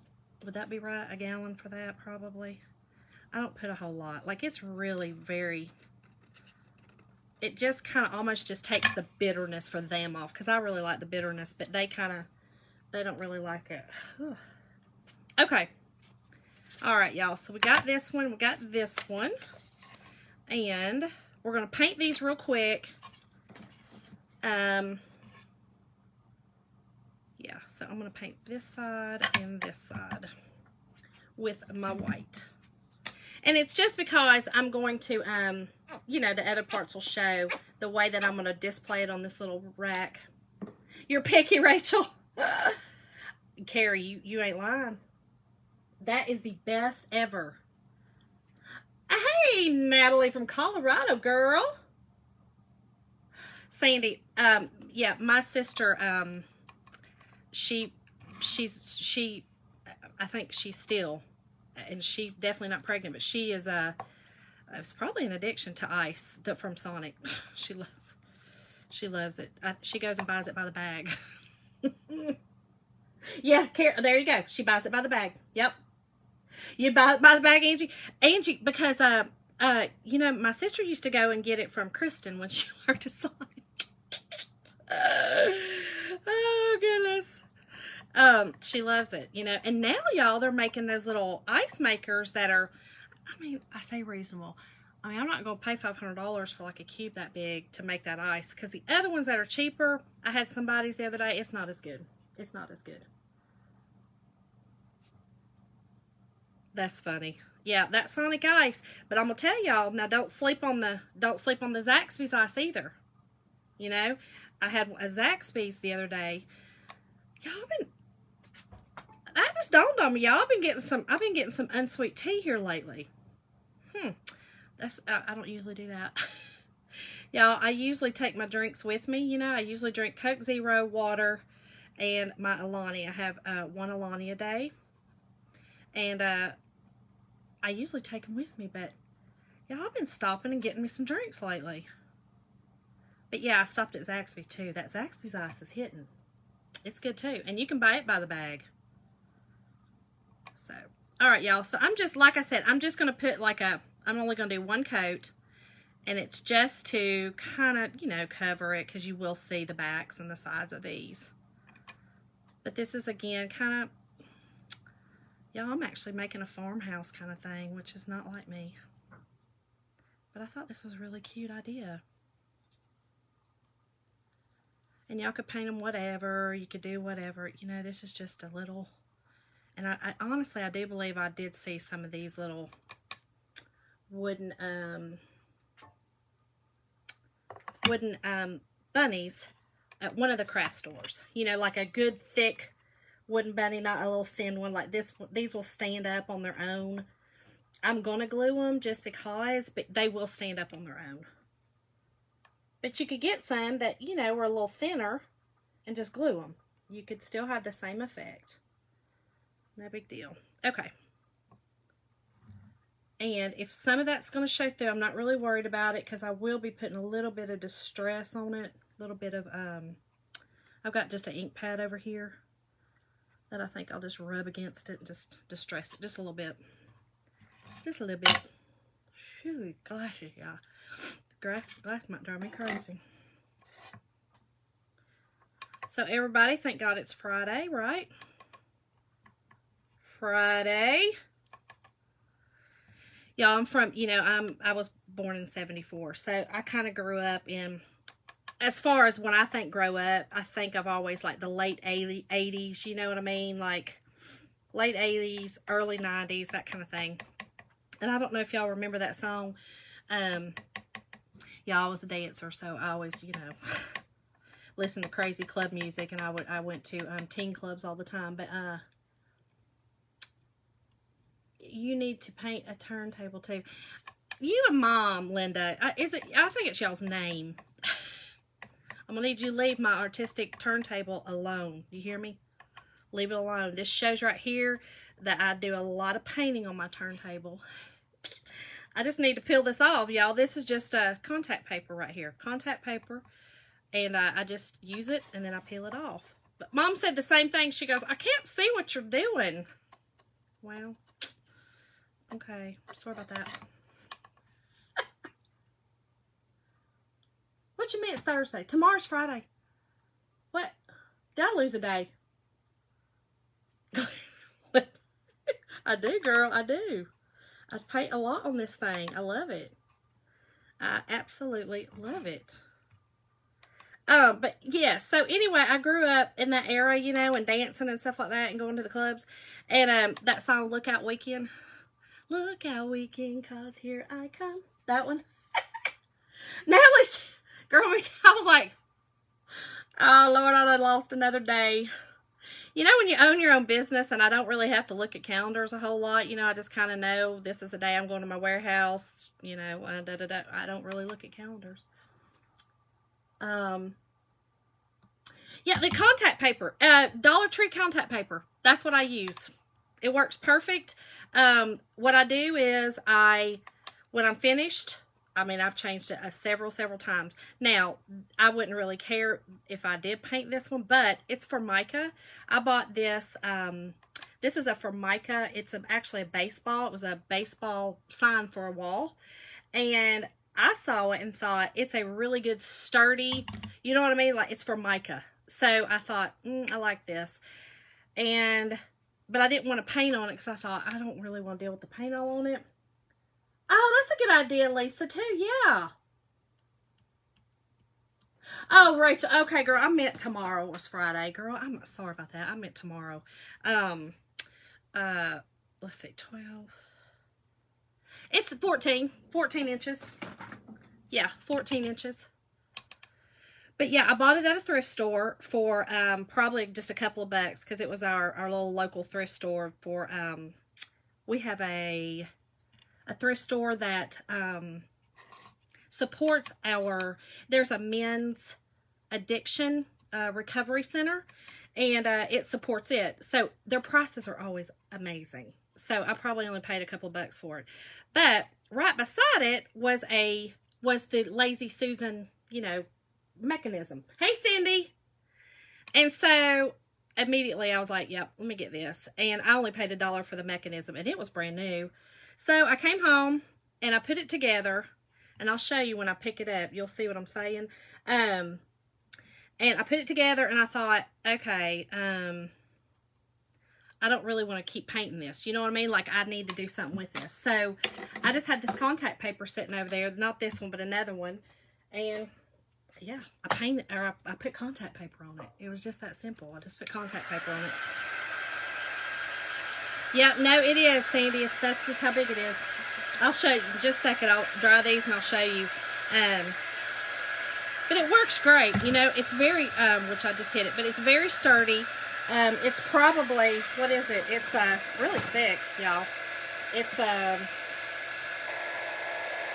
Would that be right? A gallon for that, probably. I don't put a whole lot. Like, it's really very, it just kind of almost just takes the bitterness for them off, because I really like the bitterness, but they don't really like it. Whew. Okay. All right, y'all. So we got this one. We got this one. And we're going to paint these real quick. Yeah, so I'm going to paint this side and this side with my white. And it's just because I'm going to, you know, the other parts will show the way that I'm going to display it on this little rack. You're picky, Rachel. Carrie, you ain't lying. That is the best ever. Hey, Natalie from Colorado, girl. Sandy, yeah, my sister, she, I think she's still, and she definitely not pregnant, but she is, it's probably an addiction to ice from Sonic. She loves it. She goes and buys it by the bag. Yeah, there you go. She buys it by the bag. Yep. You buy it by the bag, Angie. Angie, because, you know, my sister used to go and get it from Kristen when she worked at Sonic. Oh, goodness. She loves it, you know. And now, y'all, they're making those little ice makers that are, I mean, I say reasonable. I mean, I'm not going to pay $500 for, like, a cube that big to make that ice. Because the other ones that are cheaper, I had somebody's the other day, it's not as good. It's not as good. That's funny. Yeah, that Sonic ice. But I'm gonna tell y'all now, don't sleep on the Zaxby's ice either. You know, I had a Zaxby's the other day. Y'all been, that just dawned on me, y'all. I've been getting some unsweet tea here lately. That's, I don't usually do that. Y'all, I usually take my drinks with me. You know, I usually drink Coke Zero, water, and my Alani. I have one Alani a day. And I usually take them with me, but y'all, I've been stopping and getting me some drinks lately. But yeah, I stopped at Zaxby's too. That Zaxby's ice is hitting. It's good too. And you can buy it by the bag. So, all right, y'all. So I'm just, like I said, I'm just going to put like I'm only going to do one coat. And it's just to kind of, you know, cover it, because you will see the backs and the sides of these. But this is, again, kind of, y'all, I'm actually making a farmhouse kind of thing, which is not like me. But I thought this was a really cute idea. And y'all could paint them whatever. You could do whatever. You know, this is just a little... And I honestly, I do believe I did see some of these little wooden bunnies at one of the craft stores. You know, like a good thick wooden bunny, not a little thin one like this. These will stand up on their own. I'm going to glue them just because, but they will stand up on their own. But you could get some that, you know, were a little thinner and just glue them. You could still have the same effect. No big deal. Okay. And if some of that's going to show through, I'm not really worried about it, because I will be putting a little bit of distress on it. A little bit of, I've got just an ink pad over here that I think I'll just rub against it and just distress it just a little bit. Just a little bit. Phew, glasses, y'all. The glass might drive me crazy. So everybody, thank God it's Friday, right? Friday. Y'all, I'm from, you know, I was born in 74, so I kind of grew up in, as far as when I think grow up, I think I've always like the late 80s, you know what I mean? Like late 80s, early 90s, that kind of thing. And I don't know if y'all remember that song. Y'all, I was a dancer, so I always, you know, listen to crazy club music, and I went to teen clubs all the time, but you need to paint a turntable too. You and Mom, Linda, I think it's y'all's name. I'm gonna need you to leave my artistic turntable alone. You hear me? Leave it alone. This shows right here that I do a lot of painting on my turntable. I just need to peel this off, y'all. This is just contact paper right here. Contact paper. And I just use it, and then I peel it off. But Mom said the same thing. She goes, I can't see what you're doing. Well... okay, sorry about that. What you mean it's Thursday? Tomorrow's Friday. What? Did I lose a day? I do, girl, I do. I paint a lot on this thing. I love it. I absolutely love it. But yeah, so anyway, I grew up in that era, you know, and dancing and stuff like that, and going to the clubs. And that song, Look Out Weekend. Look out weekend, cause here I come. That one. Natalie's, girl, I was like, oh Lord, I done lost another day. You know, when you own your own business, and I don't really have to look at calendars a whole lot, you know, I just kind of know this is the day I'm going to my warehouse, you know, I don't really look at calendars. Yeah, the contact paper, Dollar Tree contact paper, that's what I use. It works perfect. What I do is when I'm finished, I mean, I've changed it several times. Now, I wouldn't really care if I did paint this one, but it's Formica. I bought this. This is a Formica. It's actually a baseball. It was a baseball sign for a wall. And I saw it and thought, it's a really good sturdy, you know what I mean? Like, it's Formica. So I thought, I like this. But I didn't want to paint on it, because I thought, I don't really want to deal with the paint all on it. Oh, that's a good idea, Lisa, too. Yeah. Oh, Rachel. Okay, girl. I meant tomorrow was Friday. Girl, I'm sorry about that. I meant tomorrow. Let's see, 12. It's 14 inches. Yeah, 14 inches. But yeah, I bought it at a thrift store for probably just a couple of bucks because it was our little local thrift store for we have a thrift store that supports there's a men's addiction recovery center, and it supports it. So their prices are always amazing. So I probably only paid a couple bucks for it. But right beside it was the Lazy Susan, mechanism. Hey, Cindy. And so immediately I was like, yep, let me get this. And I only paid $1 for the mechanism, and it was brand new. So I came home and I put it together, and I'll show you when I pick it up. You'll see what I'm saying. And I put it together, and I thought, okay, I don't really want to keep painting this. You know what I mean? Like, I need to do something with this. So I just had this contact paper sitting over there. Not this one, but another one. And yeah, I put contact paper on it. It was just that simple. I just put contact paper on it. Yeah, no, it is, Sandy. That's just how big it is. I'll show you in just a second. I'll dry these and I'll show you. But it works great. It's very, which I just hit it, but it's very sturdy. It's probably, what is it? It's really thick, y'all. It's,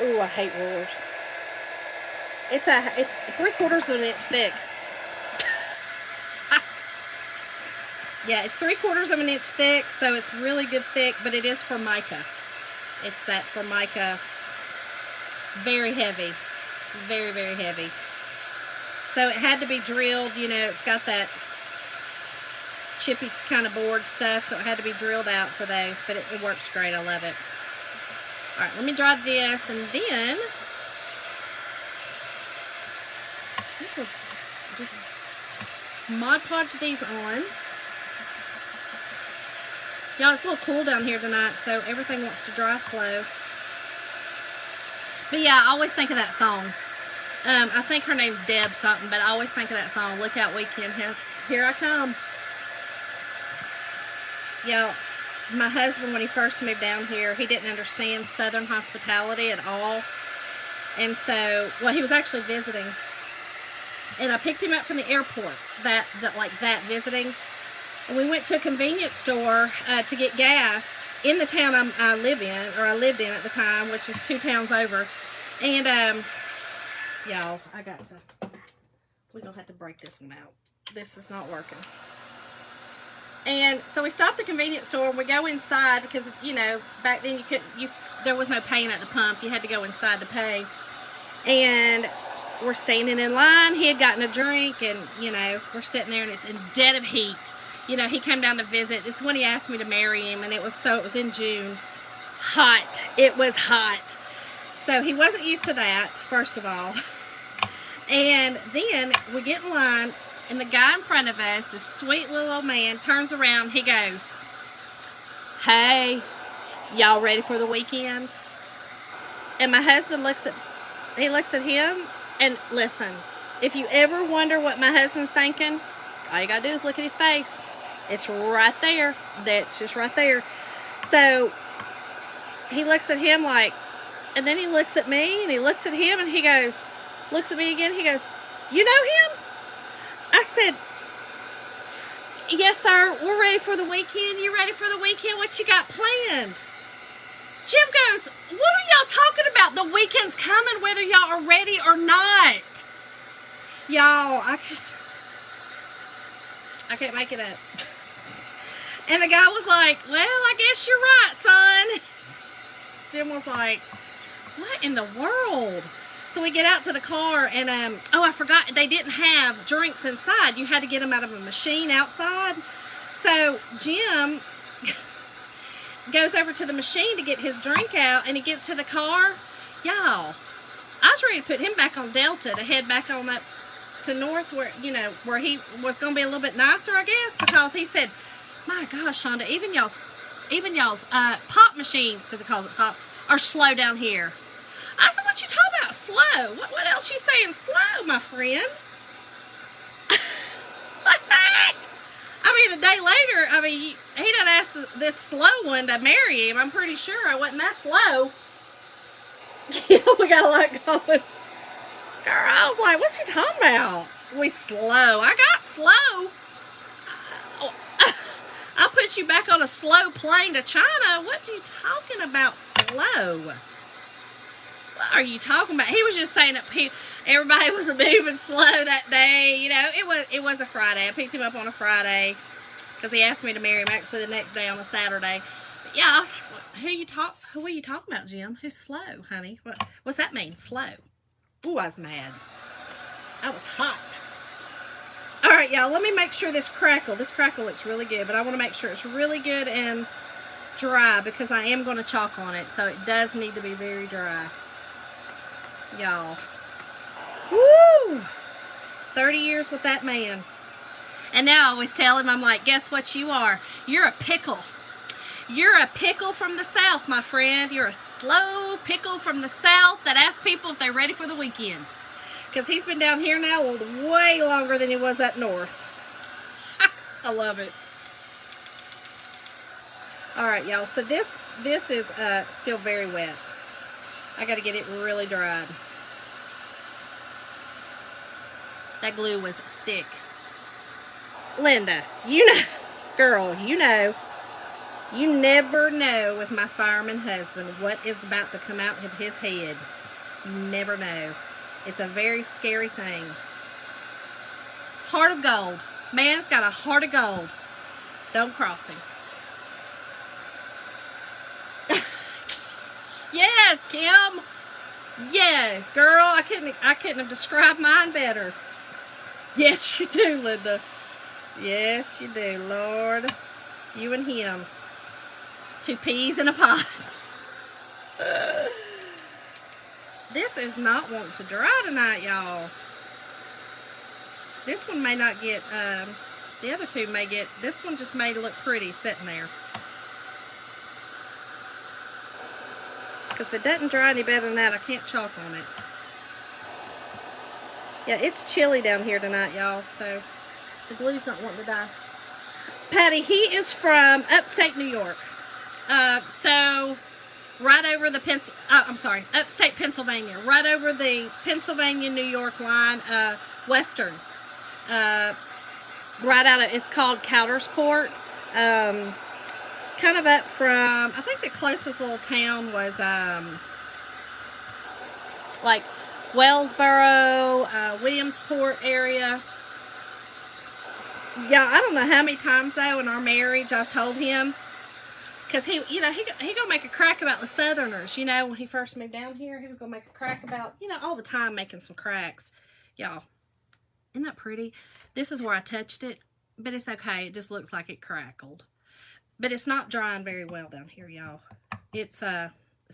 ooh, I hate rulers. It's 3/4 of an inch thick. Yeah, it's 3/4 of an inch thick, so it's really good thick, but it is Formica. It's that Formica, very heavy, very, very heavy. So it had to be drilled, it's got that chippy kind of board stuff, so it had to be drilled out for those, but it works great. I love it. All right, let me dry this, and then just Mod Podge these on. Y'all, it's a little cool down here tonight, so everything wants to dry slow. But yeah, I always think of that song. I think her name's Deb something, but I always think of that song, Look Out Weekend, Here I Come. Y'all, my husband, when he first moved down here, he didn't understand Southern hospitality at all. And so, well, he was actually visiting. And I picked him up from the airport, that visiting. And we went to a convenience store to get gas in the town I lived in at the time, which is 2 towns over. And, y'all, we're going to have to break this one out. This is not working. And so we stopped at the convenience store, and we go inside because, back then there was no paying at the pump. You had to go inside to pay. And we're standing in line. He had gotten a drink, and, we're sitting there, and it's in dead of heat. He came down to visit. This is when he asked me to marry him, and it was in June. Hot. It was hot. So he wasn't used to that, first of all. And then we get in line, and the guy in front of us, this sweet little old man, turns around. He goes, "Hey, y'all ready for the weekend?" And my husband looks at him, and listen, if you ever wonder what my husband's thinking, all you gotta do is look at his face. It's right there. That's just right there. So he looks at him and then he looks at me, and he looks at him, and he goes, looks at me again. He goes, "You know him?" I said, "Yes, sir. We're ready for the weekend. You ready for the weekend? What you got planned?" Jim goes, "What are y'all talking about? The weekend's coming whether y'all are ready or not." Y'all, I can't make it up. And the guy was like, "Well, I guess you're right, son." Jim was like, "What in the world?" So we get out to the car, and, oh, I forgot, they didn't have drinks inside. You had to get them out of a machine outside. So Jim goes over to the machine to get his drink out, and he gets to the car. Y'all, I was ready to put him back on Delta to head back on up to North where he was going to be a little bit nicer, I guess, because he said, "My gosh, Shonda, even y'all's pop machines," because it calls it pop, "are slow down here." I said, "What you talking about slow? What else you saying slow, my friend?" What? I mean, a day later, he done asked this slow one to marry him. I'm pretty sure I wasn't that slow. Yeah, we got a lot going. Girl, I was like, what you talking about? We slow. I got slow. I'll put you back on a slow plane to China. What are you talking about slow? What are you talking about? He was just saying that everybody was moving slow that day. You know, it was a Friday. I picked him up on a Friday because he asked me to marry him actually the next day on a Saturday. But yeah, I was like, who are you talking about, Jim? Who's slow, honey? What's that mean, slow? Ooh, I was mad. I was hot. All right, y'all, let me make sure this crackle looks really good, but I want to make sure it's really good and dry because I am going to chalk on it, so it does need to be very dry. Y'all. Woo! 30 years with that man. And now I always tell him, I'm like, guess what you are? You're a pickle. You're a pickle from the South, my friend. You're a slow pickle from the South that asks people if they're ready for the weekend. Because he's been down here now way longer than he was up north. I love it. All right, y'all. So this is still very wet. I got to get it really dried. That glue was thick. Linda, you know, girl, you know. You never know with my fireman husband what is about to come out of his head. You never know. It's a very scary thing. Heart of gold. Man's got a heart of gold. Don't cross him. Yes, Kim. Yes, girl. I couldn't have described mine better. Yes, you do, Linda. Yes, you do, Lord. You and him. 2 peas in a pod. This is not wanting to dry tonight, y'all. This one may not get, the other two may get, this one just made it look pretty sitting there. Because if it doesn't dry any better than that, I can't chalk on it. Yeah, it's chilly down here tonight, y'all, so the glue's not wanting to die. Patty, he is from upstate New York. So right over the upstate Pennsylvania, right over the Pennsylvania-New York line, western. Right out of, it's called Coudersport. Kind of up from, I think the closest little town was, like Wellsboro, Williamsport area. Yeah, I don't know how many times though in our marriage I've told him, because he gonna make a crack about the Southerners. You know, when he first moved down here, he was gonna make a crack about, you know, all the time making some cracks. Y'all, isn't that pretty? This is where I touched it, but it's okay. It just looks like it crackled, but it's not drying very well down here, y'all. It's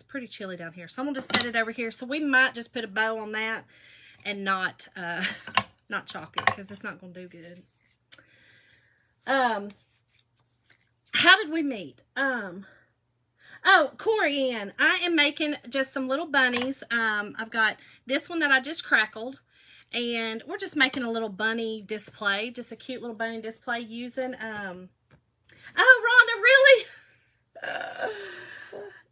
pretty chilly down here, so I'm gonna just set it over here. So we might just put a bow on that and not chalk it, because it's not gonna do good. How did we meet? Oh, Corey Ann, I am making just some little bunnies. I've got this one that I just crackled, and we're just making a little bunny display, just a cute little bunny display using, oh, Rhonda, really?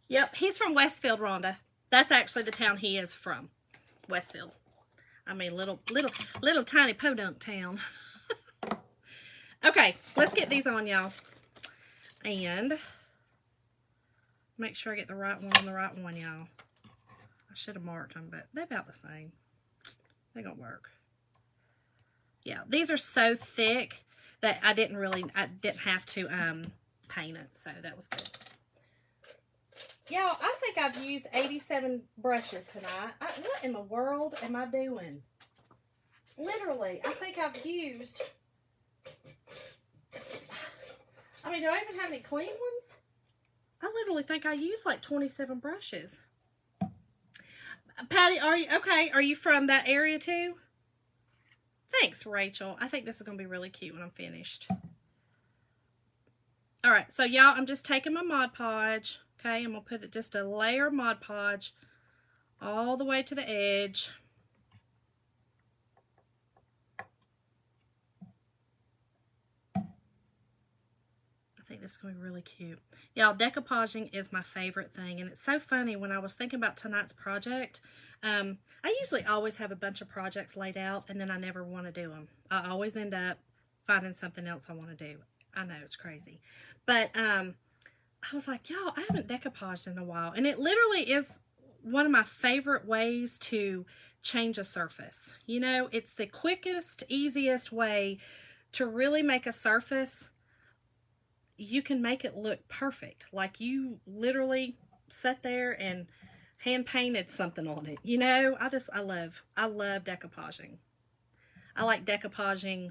Yep, he's from Westfield, Rhonda. That's actually the town he is from, Westfield. I mean, little tiny podunk town. Okay, let's get these on, y'all. And make sure I get the right one on the right one, y'all. I should have marked them, but they're about the same. They're gonna work. Yeah, these are so thick that I didn't have to paint it, so that was good. Y'all, I think I've used 87 brushes tonight. What in the world am I doing? Literally, I think I've used... I mean, do I even have any clean ones? I literally think I used like 27 brushes. Patty, are you okay? Are you from that area too? Thanks, Rachel. I think this is going to be really cute when I'm finished. All right, so y'all, I'm just taking my Mod Podge. Okay, I'm going to put it just a layer of Mod Podge all the way to the edge. I think this is going to be really cute. Y'all, decoupaging is my favorite thing. And it's so funny, when I was thinking about tonight's project, I usually always have a bunch of projects laid out and then I never want to do them. I always end up finding something else I want to do. I know, it's crazy. But I was like, y'all, I haven't decoupaged in a while. And it literally is one of my favorite ways to change a surface. You know, it's the quickest, easiest way to really make a surface. You can make it look perfect. Like you literally sat there and hand painted something on it. You know, I love decoupaging. I like decoupaging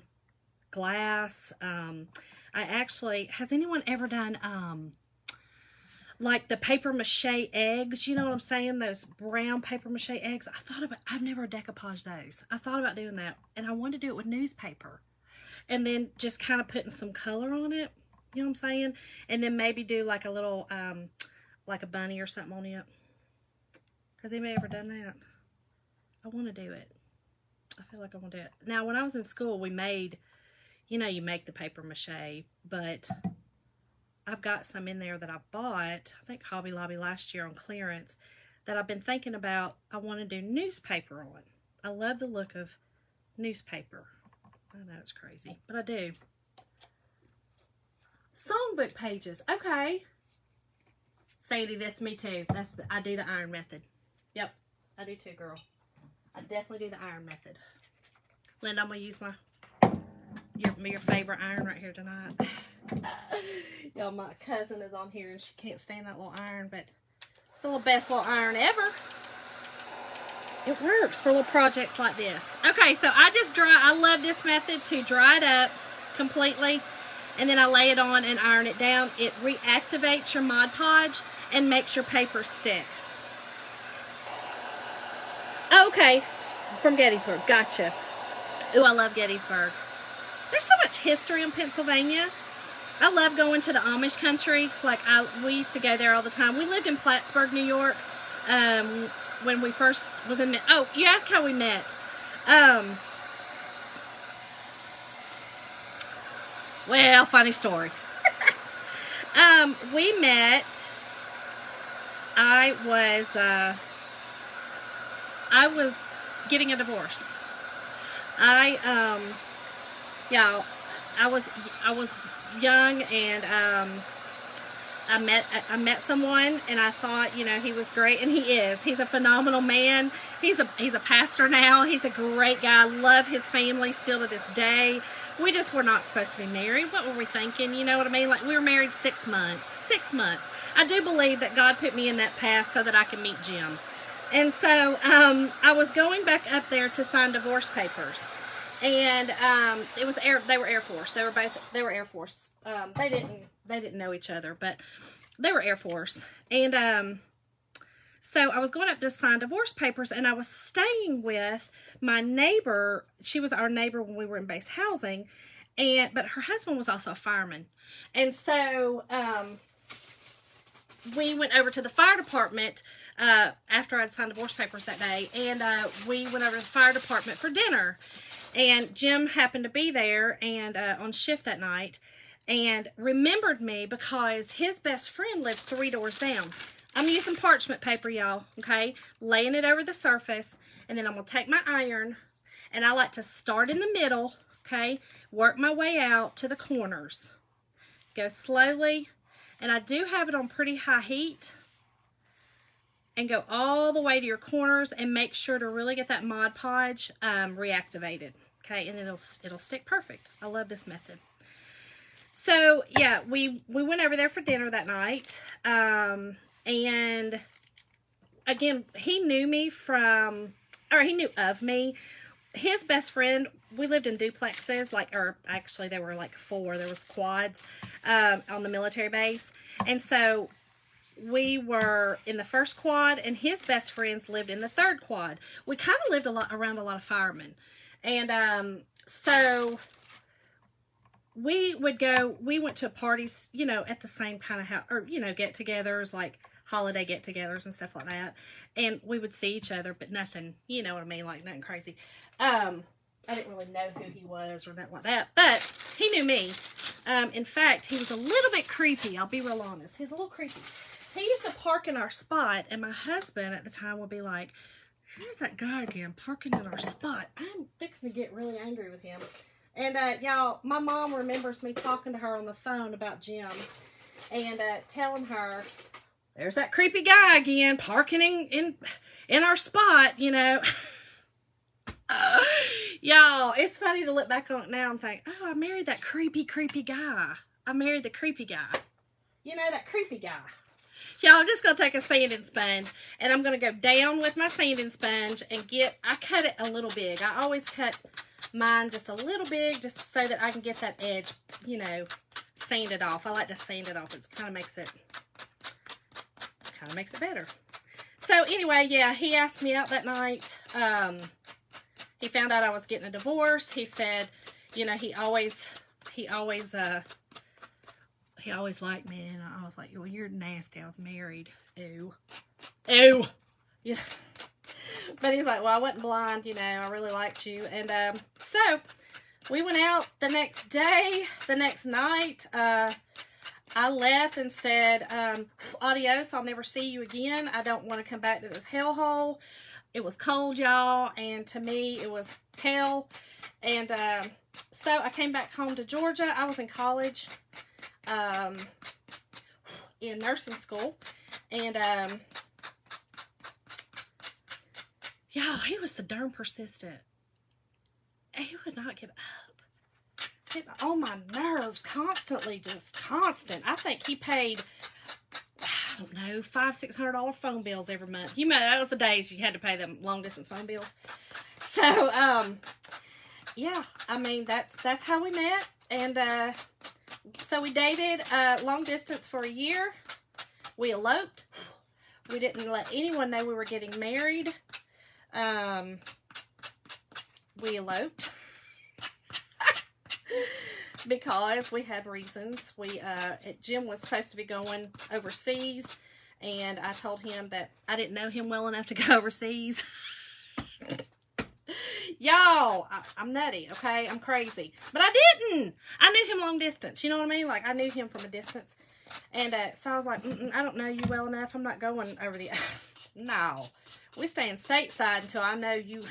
glass. Has anyone ever done like the paper mache eggs? You know what I'm saying? Those brown paper mache eggs. I've never decoupaged those. I thought about doing that, and I wanted to do it with newspaper, and then just kind of putting some color on it. You know what I'm saying? And then maybe do like a little, like a bunny or something on it. Has anybody ever done that? I want to do it. I feel like I want to do it. Now, when I was in school, we made, you know, you make the paper mache, but I've got some in there that I bought, I think Hobby Lobby last year on clearance, that I've been thinking about I want to do newspaper on. I love the look of newspaper. I know it's crazy, but I do. Songbook pages. Okay. Sadie, this me too. I do the iron method. Yep, I do too, girl. I definitely do the iron method. Linda, I'm gonna use your favorite iron right here tonight. Y'all, my cousin is on here and she can't stand that little iron, but it's the best little iron ever. It works for little projects like this. Okay, so I love this method to dry it up completely, and then I lay it on and iron it down. It reactivates your Mod Podge and makes your paper stick. Okay, from Gettysburg, gotcha. Ooh, I love Gettysburg. There's so much history in Pennsylvania. I love going to the Amish country. We used to go there all the time. We lived in Plattsburgh, New York, when we first was in. Oh, you asked how we met. Well, funny story. We met. I was getting a divorce. I was young, and I met someone, and I thought, you know, he was great, and he is. He's a phenomenal man. He's a pastor now. He's a great guy. I love his family still to this day. We just were not supposed to be married. What were we thinking? You know what I mean? Like, we were married 6 months. 6 months. I do believe that God put me in that path so that I could meet Jim. And so I was going back up there to sign divorce papers. And they were Air Force. They were Air Force. They didn't know each other, but they were Air Force. And so I was going up to sign divorce papers, and I was staying with my neighbor. She was our neighbor when we were in base housing, but her husband was also a fireman. And so we went over to the fire department after I'd signed divorce papers that day, and we went over to the fire department for dinner. And Jim happened to be there and on shift that night, and remembered me because his best friend lived 3 doors down. I'm using parchment paper, y'all, okay? Laying it over the surface, and then I'm going to take my iron, and I like to start in the middle, okay? Work my way out to the corners. Go slowly, and I do have it on pretty high heat, and go all the way to your corners, and make sure to really get that Mod Podge reactivated, okay? And then it'll stick perfect. I love this method. So, yeah, we went over there for dinner that night, and again, he knew of me. His best friend, we lived in duplexes, or actually there were like 4. There was quads on the military base. And so we were in the first quad, and his best friends lived in the 3rd quad. We kind of lived around a lot of firemen. And so we went to parties, you know, at the same kind of house, or, you know, get-togethers, like holiday get-togethers and stuff like that. And we would see each other, but nothing, you know what I mean, like nothing crazy. I didn't really know who he was or nothing like that, but he knew me. In fact, he was a little bit creepy. I'll be real honest. He's a little creepy. He used to park in our spot, and my husband at the time would be like, "Where's that guy again, parking in our spot?" I'm fixing to get really angry with him. And y'all, my mom remembers me talking to her on the phone about Jim and telling her, "There's that creepy guy again, parking in our spot," you know. Y'all, it's funny to look back on it now and think, oh, I married that creepy guy. I married the creepy guy. You know, that creepy guy. Y'all, I'm just going to take a sanding sponge, and I'm going to go down with my sanding sponge and I cut it a little big. I always cut mine just a little big, just so that I can get that edge, you know, sanded off. I like to sand it off. It kind of makes it better. So anyway, yeah, he asked me out that night. He found out I was getting a divorce. He said, you know, he always liked me, and I was like, well, you're nasty. I was married. Ew. Ew. Yeah. But he's like, well, I wasn't blind, you know, I really liked you. And so we went out the next day, the next night. I left and said, adios, I'll never see you again. I don't want to come back to this hellhole. It was cold, y'all, and to me, it was hell. And so I came back home to Georgia. I was in college, in nursing school, and y'all, he was so darn persistent. He would not give up. Getting on my nerves constantly, just constant. I think he paid, I don't know, $500-600 phone bills every month. You know, that was the days you had to pay them long distance phone bills. So, yeah, I mean, that's how we met. And so we dated long distance for a year. We eloped. We didn't let anyone know we were getting married. We eloped because we had reasons. Jim was supposed to be going overseas, and I told him that I didn't know him well enough to go overseas. Y'all, I'm nutty, okay? I'm crazy. But I didn't. I knew him long distance. You know what I mean? Like, I knew him from a distance. And so I was like, I don't know you well enough. I'm not going over the... No. We staying stateside until I know you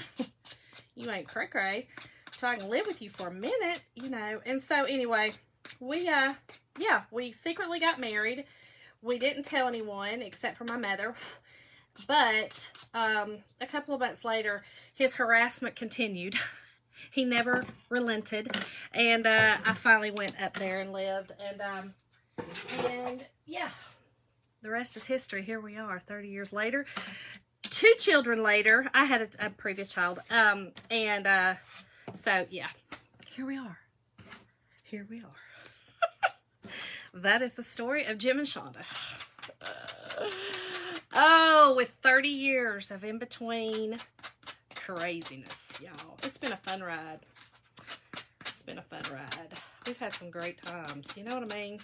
you ain't cray-cray. So I can live with you for a minute, you know. And so, anyway, we secretly got married. We didn't tell anyone except for my mother. But a couple of months later, his harassment continued. He never relented. And I finally went up there and lived. And yeah, the rest is history. Here we are, 30 years later. 2 children later. I had a previous child. So, yeah, here we are. Here we are. That is the story of Jim and Shonda. Oh, with 30 years of in-between craziness, y'all. It's been a fun ride. It's been a fun ride. We've had some great times. You know what I mean?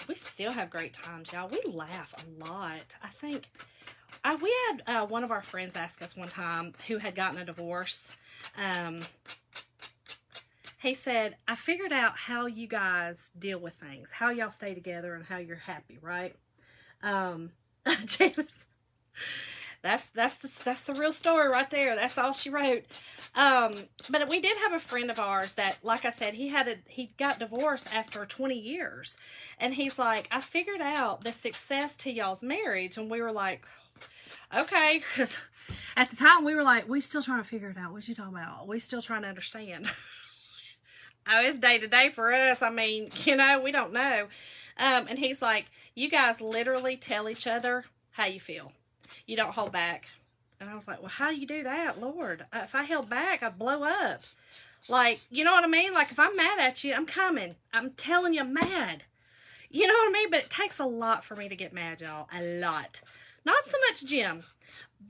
We still have great times, y'all. We laugh a lot. I think we had one of our friends ask us one time who had gotten a divorce. He said, I figured out how you guys deal with things, how y'all stay together and how you're happy, right? Janice, that's the real story right there. That's all she wrote. But we did have a friend of ours that, like I said, he got divorced after 20 years. And he's like, I figured out the success to y'all's marriage. And we were like, okay. Because at the time we were like, we still trying to figure it out. What you talking about? We still trying to understand. Oh, it's day to day for us. I mean, you know, we don't know. And he's like, you guys literally tell each other how you feel. You don't hold back. And I was like, well, how do you do that, Lord? If I held back, I'd blow up. Like, you know what I mean? Like, if I'm mad at you, I'm coming. I'm telling you I'm mad. You know what I mean? But it takes a lot for me to get mad, y'all. A lot. Not so much Jim,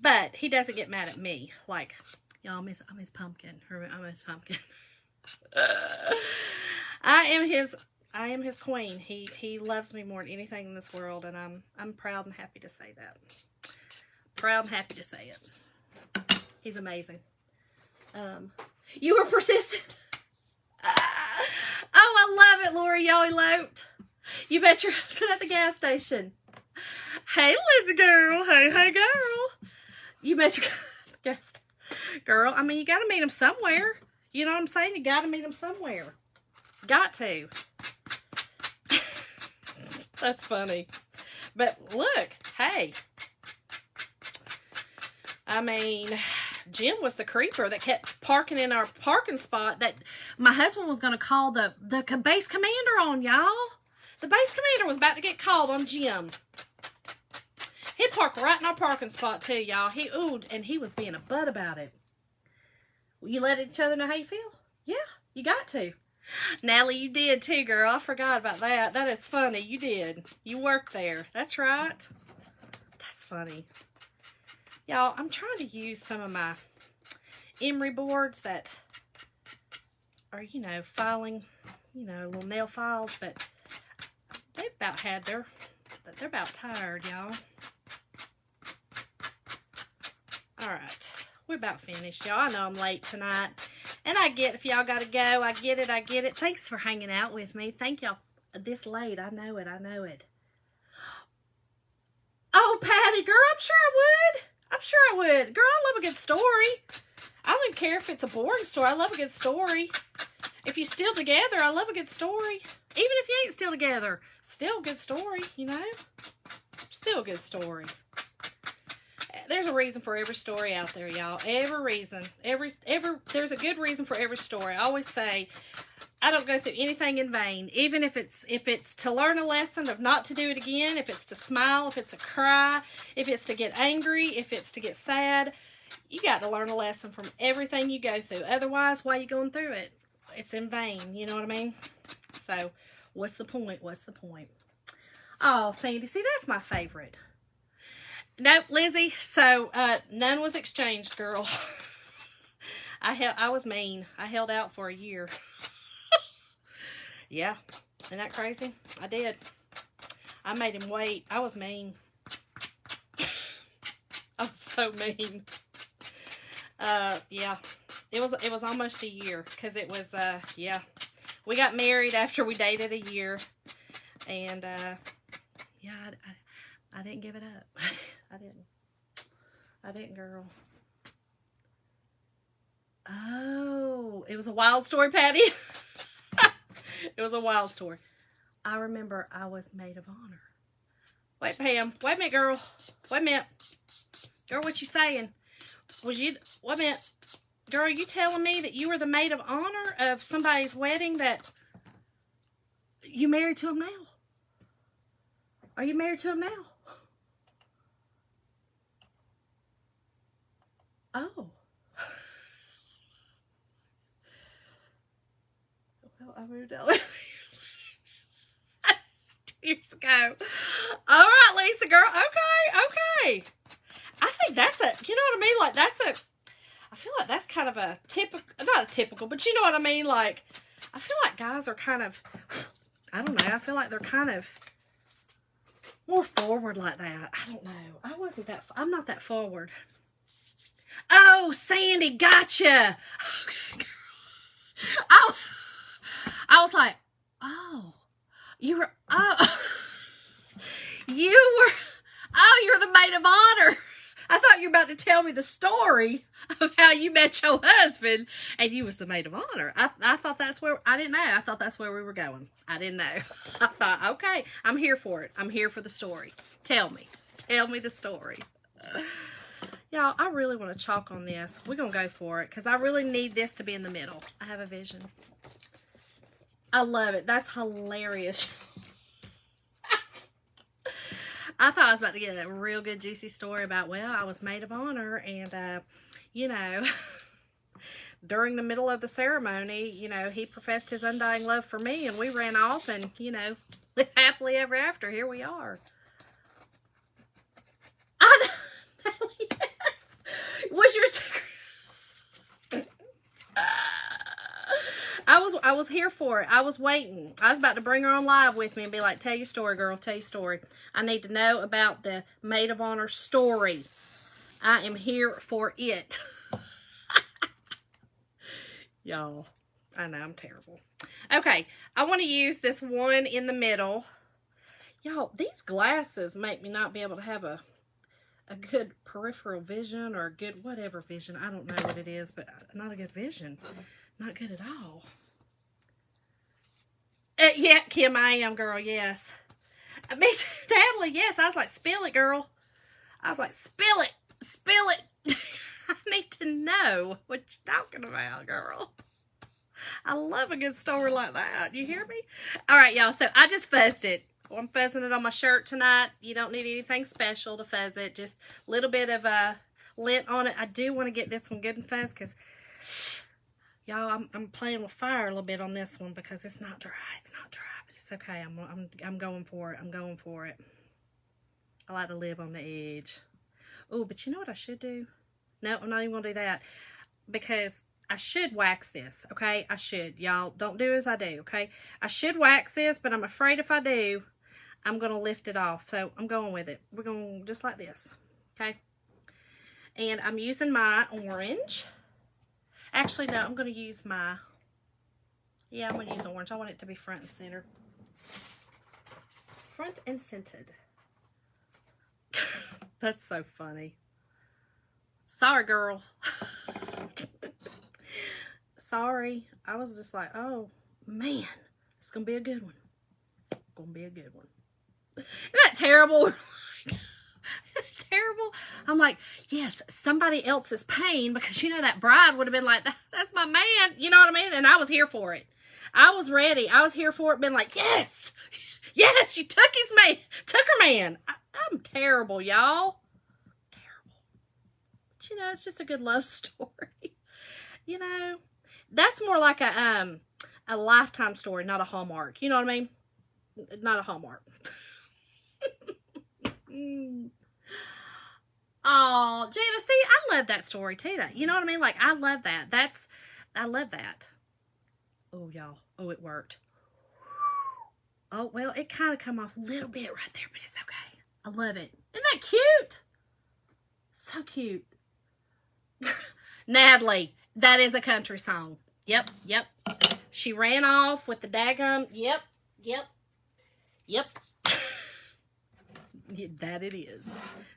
but he doesn't get mad at me. Like, y'all, I'm his pumpkin. I'm his pumpkin. I am his queen. He loves me more than anything in this world, and I'm proud and happy to say that. Proud and happy to say it. He's amazing. You were persistent. Oh, I y'all eloped? You met your husband at the gas station. Hey, Lizzie girl. Hey, girl. You met your gas girl. I mean, you got to meet him somewhere. You know what I'm saying? You got to meet him somewhere. Got to. That's funny. But look, hey. I mean, Jim was the creeper that kept parking in our parking spot that my husband was going to call the base commander on, y'all. The base commander was about to get called on Jim. He'd park right in our parking spot too, y'all. And he was being a butt about it. You let each other know how you feel? Yeah, you got to. Natalie, you did too, girl. I forgot about that. That is funny. You did. You worked there. That's right. That's funny. Y'all, I'm trying to use some of my emery boards that are, you know, filing, you know, little nail files, but they've about had they're about tired, y'all. All right. We're about finished, y'all. I know I'm late tonight. And I get if y'all got to go. I get it. Thanks for hanging out with me. Thank y'all this late. I know it. Oh, Patty, girl, I'm sure I would. Girl, I love a good story. I don't even care if it's a boring story. I love a good story. If you're still together, I love a good story. Even if you ain't still together, still a good story, you know? Still a good story. There's a reason for every story out there, y'all. Every reason. There's a good reason for every story. I always say, I don't go through anything in vain. Even if it's to learn a lesson of not to do it again, if it's to smile, if it's to cry, if it's to get angry, if it's to get sad, you got to learn a lesson from everything you go through. Otherwise, why are you going through it? It's in vain. You know what I mean? So, what's the point? Oh, Sandy, see, that's my favorite. Nope, Lizzie. So, none was exchanged, girl. I was mean. I held out for a year. Yeah. Isn't that crazy? I did. I made him wait. I was mean. I was so mean. Yeah. It was almost a year. Because it was, yeah. We got married after we dated a year. And, yeah, I didn't give it up. I didn't, girl. Oh, it was a wild story, Patty. It was a wild story. I remember I was maid of honor. Wait, Pam. Wait a minute, girl. Wait a minute. Girl, what you saying? Wait a minute. Girl, you telling me that you were the maid of honor of somebody's wedding that you married to him now? Are you married to him now? Oh. Well, I moved out years ago. All right, Lisa, girl. Okay. I think that's you know what I mean? Like, I feel like that's kind of a not a typical, but you know what I mean? Like, I feel like guys are kind of, I don't know. I feel like they're kind of more forward like that. I don't know. I'm not that forward. Oh, Sandy, gotcha. Oh, I was like, oh, you're the maid of honor. I thought you were about to tell me the story of how you met your husband and you was the maid of honor. I thought I didn't know. I thought that's where we were going. I didn't know. I thought, okay, I'm here for it. I'm here for the story. Tell me the story. Y'all, I really want to chalk on this. We're going to go for it because I really need this to be in the middle. I have a vision. I love it. That's hilarious. I thought I was about to get a real good juicy story about, well, I was maid of honor and, you know, during the middle of the ceremony, you know, he professed his undying love for me and we ran off and, you know, happily ever after. Here we are. I know. Yes. Was your... I was here for it. I was waiting. I was about to bring her on live with me and be like, tell your story, girl. Tell your story. I need to know about the maid of honor story. I am here for it. Y'all, I know I'm terrible. Okay, I want to use this one in the middle. Y'all, these glasses make me not be able to have a good peripheral vision or a good whatever vision. I don't know what it is, but not a good vision. Not good at all. Yeah, Kim, I am, girl, yes. I mean, Natalie, yes. I was like, spill it, girl. I was like, spill it. Spill it. I need to know what you're talking about, girl. I love a good story like that. You hear me? All right, y'all. So I just fuzzed it. I'm fuzzing it on my shirt tonight. You don't need anything special to fuzz it. Just a little bit of lint on it. I do want to get this one good and fuzzed because, y'all, I'm playing with fire a little bit on this one because it's not dry. It's not dry, but it's okay. I'm going for it. I'm going for it. I like to live on the edge. Oh, but you know what I should do? No, I'm not even going to do that because I should wax this, okay? I should. Y'all, don't do as I do, okay? I should wax this, but I'm afraid if I do, I'm going to lift it off. So I'm going with it. We're going just like this, okay? And I'm using my orange. Actually, no, I'm going to use my, yeah, I'm going to use orange. I want it to be front and center. Front and centered. That's so funny. Sorry, girl. Sorry. I was just like, oh, man. It's going to be a good one. Going to be a good one. Isn't that terrible? Terrible. I'm like, yes, somebody else's pain, because you know that bride would have been like, that's my man. You know what I mean? And I was here for it. I was ready. I was here for it. Been like, yes, yes, she took his man, took her man. I'm terrible, y'all. Terrible. But you know, it's just a good love story. You know, that's more like a Lifetime story, not a Hallmark. You know what I mean? Not a Hallmark. Oh, Jana, see, I love that story too. That, you know what I mean? Like, I love that. I love that. Oh, y'all. Oh, it worked. Oh, well, it kind of come off a little bit right there, but it's okay. I love it. Isn't that cute? So cute. Natalie, that is a country song. Yep, yep. She ran off with the daggum. Yep, yep, yep. That it is.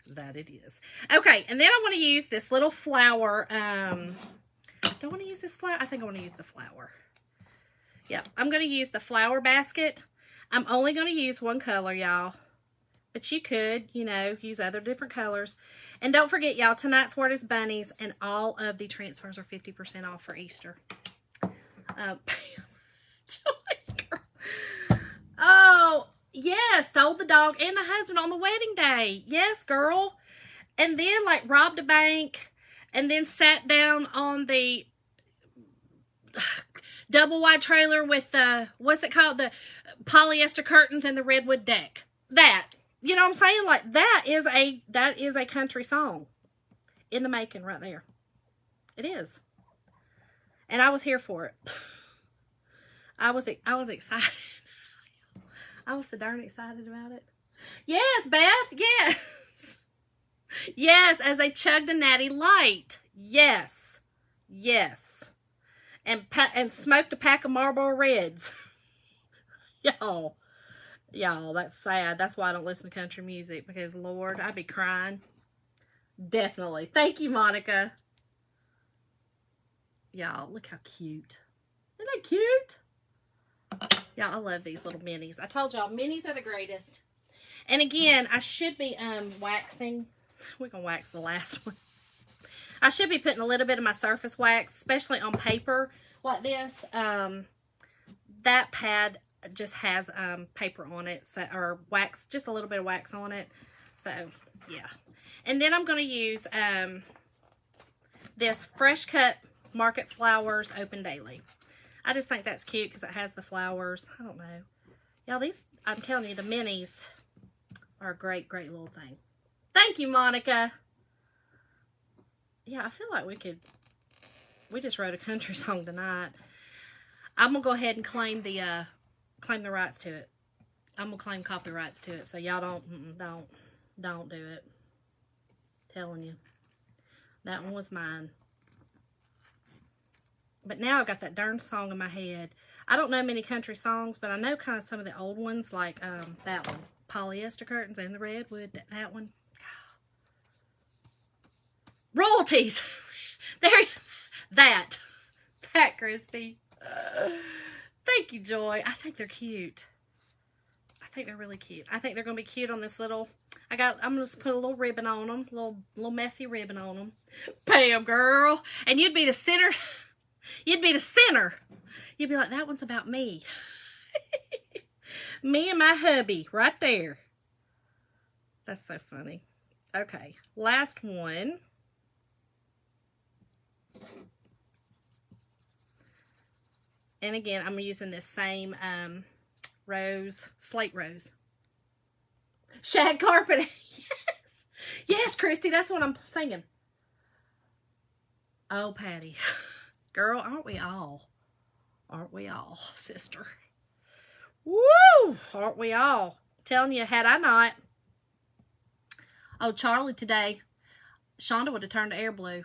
That it is. Okay, and then I want to use this little flower. Do I want to use this flower? I think I want to use the flower. Yep, I'm going to use the flower basket. I'm only going to use one color, y'all. But you could, you know, use other different colors. And don't forget, y'all, tonight's word is bunnies, and all of the transfers are 50% off for Easter. Oh, yes, stole the dog and the husband on the wedding day. Yes, girl. And then, like, robbed a bank and then sat down on the double wide trailer with the, what's it called? The polyester curtains and the redwood deck. That. You know what I'm saying? Like, that is a country song in the making right there. It is. And I was here for it. I was excited. I was so darn excited about it. Yes, Beth. Yes. Yes, as they chugged a natty light. Yes. Yes. And smoked a pack of Marlboro Reds. Y'all. Y'all, that's sad. That's why I don't listen to country music, because, Lord, I'd be crying. Definitely. Thank you, Monica. Y'all, look how cute. Isn't that cute? Y'all, I love these little minis. I told y'all, minis are the greatest. And again, I should be waxing. We're going to wax the last one. I should be putting a little bit of my surface wax, especially on paper like this. That pad just has paper on it, so, or wax, just a little bit of wax on it. So, yeah. And then I'm going to use this Fresh Cut Market Flowers Open Daily. I just think that's cute because it has the flowers. I don't know. Y'all, these, I'm telling you, the minis are a great, great little thing. Thank you, Monica. Yeah, I feel like we just wrote a country song tonight. I'm going to go ahead and claim the rights to it. I'm going to claim copyrights to it. So y'all don't do it. Telling you. That one was mine. But now I got that darn song in my head. I don't know many country songs, but I know kind of some of the old ones, like that one, Polyester Curtains and the Redwood, that one. Royalties. There, that, Christy. Thank you, Joy. I think they're cute. I think they're really cute. I think they're gonna be cute on this little. I'm gonna just put a little ribbon on them, little messy ribbon on them. Bam, girl. And you'd be the center. You'd be the center. You'd be like, that one's about me. Me and my hubby, right there. That's so funny. Okay, last one. And again, I'm using this same rose, slate rose. Shag carpet. Yes. Yes, Christy, that's what I'm thinking. Oh, Patty. Girl, aren't we all? Aren't we all, sister? Woo! Aren't we all? Telling you, had I not. Oh, Charlie today, Shonda would have turned to air blue.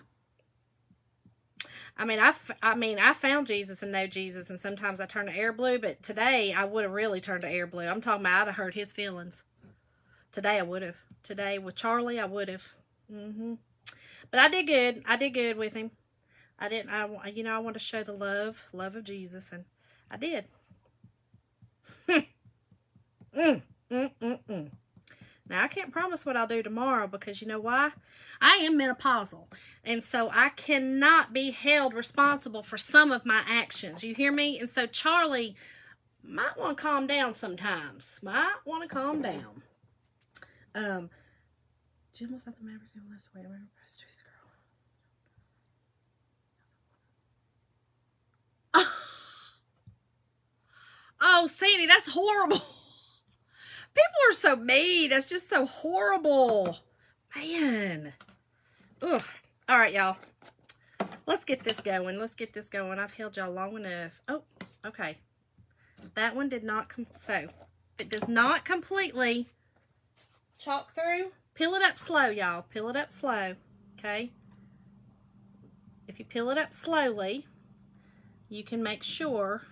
I mean, I found Jesus and know Jesus, and sometimes I turn to air blue, but today I would have really turned to air blue. I'm talking about I'd have hurt his feelings. Today I would have. Today with Charlie, I would have. But I did good. I did good with him. I didn't. I want to show the love of Jesus, and I did. Now, I can't promise what I'll do tomorrow because you know why? I am menopausal. And so I cannot be held responsible for some of my actions. You hear me? And so Charlie might want to calm down sometimes. Might want to calm down. Jim was at the Mavericks doing this way. Oh, Sandy, that's horrible. People are so mean. That's just so horrible. Man. Ugh. All right, y'all. Let's get this going. Let's get this going. I've held y'all long enough. Oh, okay. That one did not come. So, it does not completely chalk through. Peel it up slow, y'all. Peel it up slow. Okay? If you peel it up slowly, you can make sure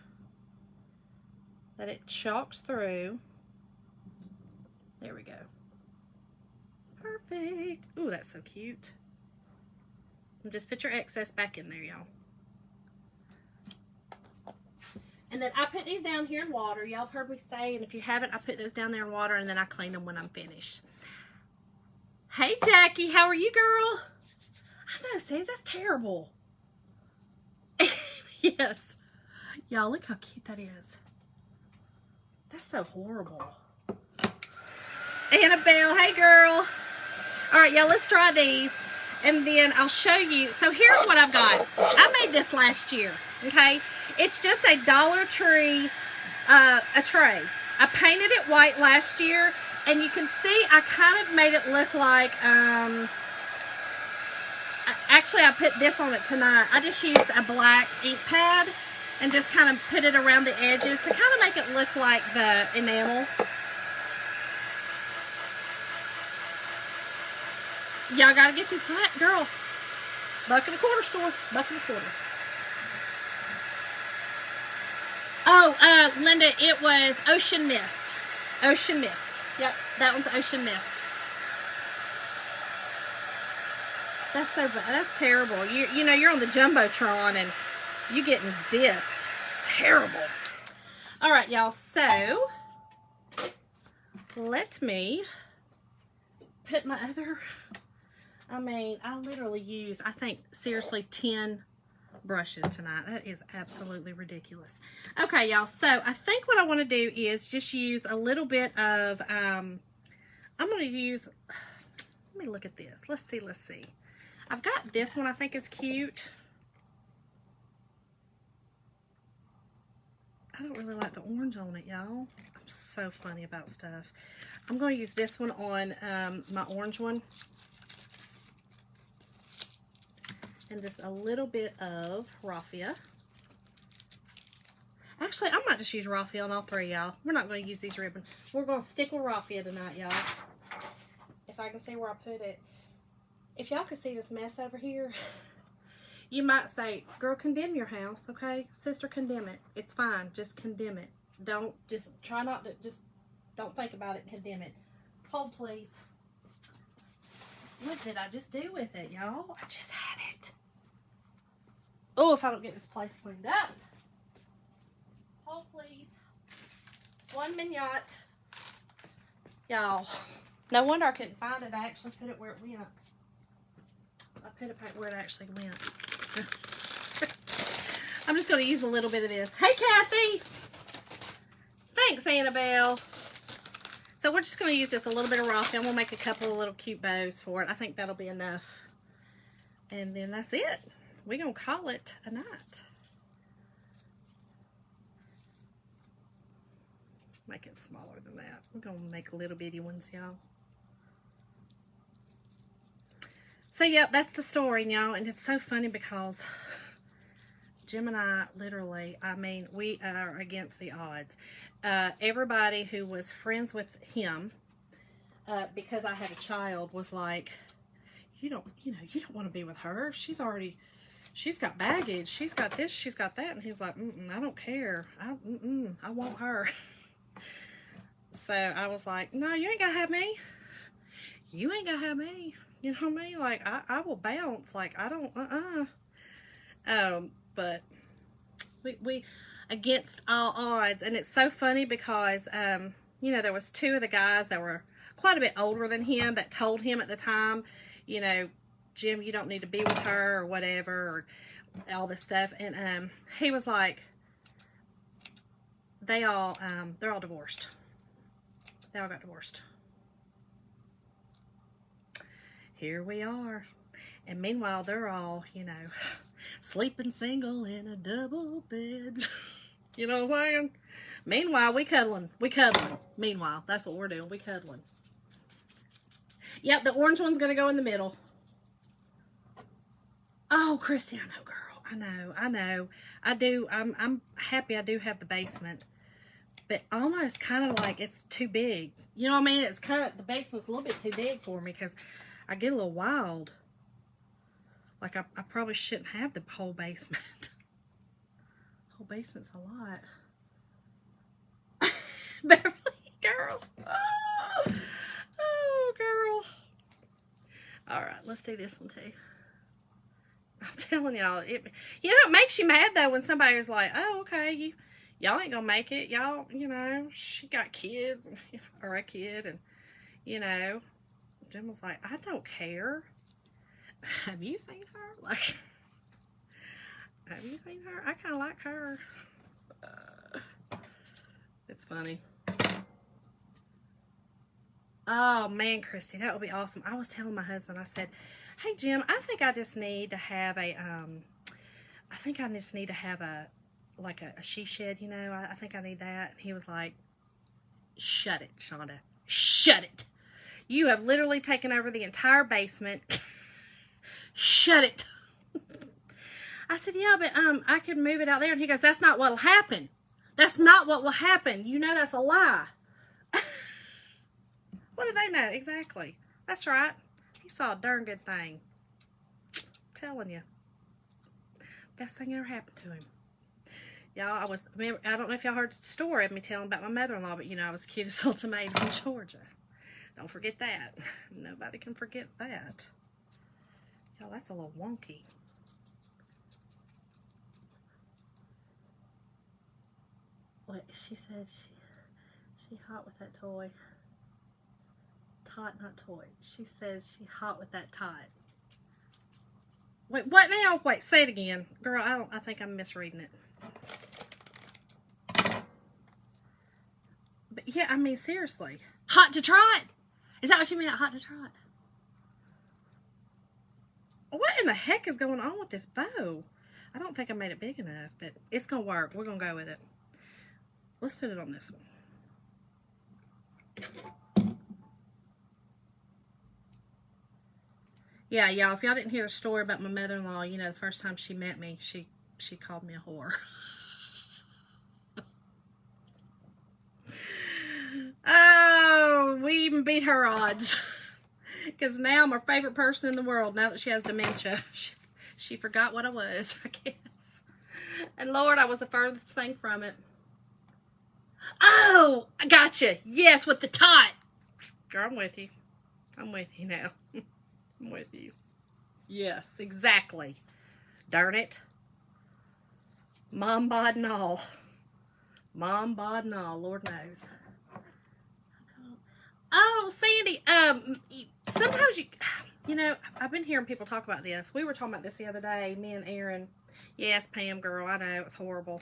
that it chalks through. There we go. Perfect. Ooh, that's so cute. And just put your excess back in there, y'all. And then I put these down here in water. Y'all have heard me say, and if you haven't, I put those down there in water, and then I clean them when I'm finished. Hey, Jackie. How are you, girl? I know, see, that's terrible. Yes. Y'all, look how cute that is. That's so horrible. Annabelle, hey girl. All right, y'all, let's try these. And then I'll show you. So here's what I've got. I made this last year, okay? It's just a Dollar Tree, a tray. I painted it white last year. And you can see I kind of made it look like, actually I put this on it tonight. I just used a black ink pad and just kind of put it around the edges to kind of make it look like the enamel. Y'all gotta get this black, girl. $1.25 store. $1.25. Oh, Linda, it was Ocean Mist. Ocean Mist. Yep, that one's Ocean Mist. That's so bad. That's terrible. You know, you're on the Jumbotron and you getting dissed. It's terrible. All right, y'all. So, let me put my other... I mean, I literally used, I think, seriously, 10 brushes tonight. That is absolutely ridiculous. Okay, y'all. So, I think what I want to do is just use a little bit of, I'm going to use, let me look at this. Let's see. I've got this one I think is cute. I don't really like the orange on it, y'all. I'm so funny about stuff. I'm going to use this one on my orange one. And just a little bit of raffia. Actually, I might just use raffia on all three, y'all. We're not going to use these ribbons. We're going to stick with raffia tonight, y'all. If I can see where I put it. If y'all could see this mess over here, You might say, girl, condemn your house, okay? Sister, condemn it. It's fine. Just condemn it. Don't, just try not to, just don't think about it. Condemn it. Hold, please. What did I just do with it, y'all? I just had it. Oh, if I don't get this place cleaned up. Hold, please. 1 minute. Y'all. No wonder I couldn't find it. I actually put it where it went. I put it back where it actually went. I'm just going to use a little bit of this. Hey, Kathy. Thanks, Annabelle. So we're just going to use just a little bit of rock, and we'll make a couple of little cute bows for it. I think that'll be enough. And then that's it. We're going to call it a night. Make it smaller than that. We're going to make little bitty ones, y'all. So, yeah, that's the story, y'all. And it's so funny because Jim and I literally, I mean, we are against the odds. Everybody who was friends with him, because I had a child, was like, you don't want to be with her. She's got baggage. She's got this, she's got that. And he's like, I don't care. I want her. So I was like, no, you ain't got to have me. You ain't got to have me. You know what I mean? Like, I will bounce. Like, I don't, but we against all odds. And it's so funny because, you know, there was 2 of the guys that were quite a bit older than him that told him at the time, you know, Jim, you don't need to be with her or whatever, or all this stuff. And, he was like, they're all divorced. They all got divorced. Here we are. And meanwhile, they're all, you know, sleeping single in a double bed. You know what I'm saying? Meanwhile, we cuddling. We cuddling. Meanwhile, that's what we're doing. We cuddling. Yep, the orange one's going to go in the middle. Oh, Christy, I know, girl. I know. I do. I'm happy I do have the basement. But almost kind of like it's too big. You know what I mean? It's kind of, the basement's a little bit too big for me because I get a little wild. Like, I probably shouldn't have the whole basement. Whole basement's a lot. Beverly, girl. Oh, girl. All right, let's do this one too. I'm telling y'all, you know, it makes you mad though when somebody's like, oh, okay, y'all ain't gonna make it. Y'all, you know, she got kids, or a kid, and, you know, Jim was like, I don't care. Have you seen her? Like, have you seen her? I kind of like her. It's funny. Oh, man, Christy, that would be awesome. I was telling my husband, I said, hey, Jim, I think I just need to have a, like a she shed, you know. I think I need that. And he was like, shut it, Shonda. Shut it. You have literally taken over the entire basement. Shut it. I said, yeah, but I could move it out there. And he goes, that's not what'll happen. That's not what will happen. You know that's a lie. What do they know? Exactly. That's right. He saw a darn good thing. I'm telling you. Best thing ever happened to him. Y'all, I don't know if y'all heard the story of me telling about my mother-in-law, but, you know, I was the cutest little tomato in Georgia. Don't forget that. Nobody can forget that. Y'all, that's a little wonky. Wait, she said she hot with that toy. Tot, not toy. She says she hot with that tot. Wait, what now? Wait, say it again. Girl, I think I'm misreading it. But yeah, I mean, seriously. Hot to trot. Is that what you meant? Hot to trot? What in the heck is going on with this bow? I don't think I made it big enough, but it's going to work. We're going to go with it. Let's put it on this one. Yeah, y'all, if y'all didn't hear a story about my mother-in-law, you know, the first time she met me, she called me a whore. Oh, we even beat her odds. Because now I'm her favorite person in the world, now that she has dementia. She forgot what I was, I guess. And Lord, I was the furthest thing from it. Oh, I gotcha. Yes, with the tot. Girl, I'm with you. I'm with you now. I'm with you. Yes, exactly. Darn it. Mom bod and all. Mom bod and all. Lord knows. Oh, Sandy. Sometimes you know, I've been hearing people talk about this. We were talking about this the other day, me and Erin. Yes, Pam, girl, I know, it was horrible.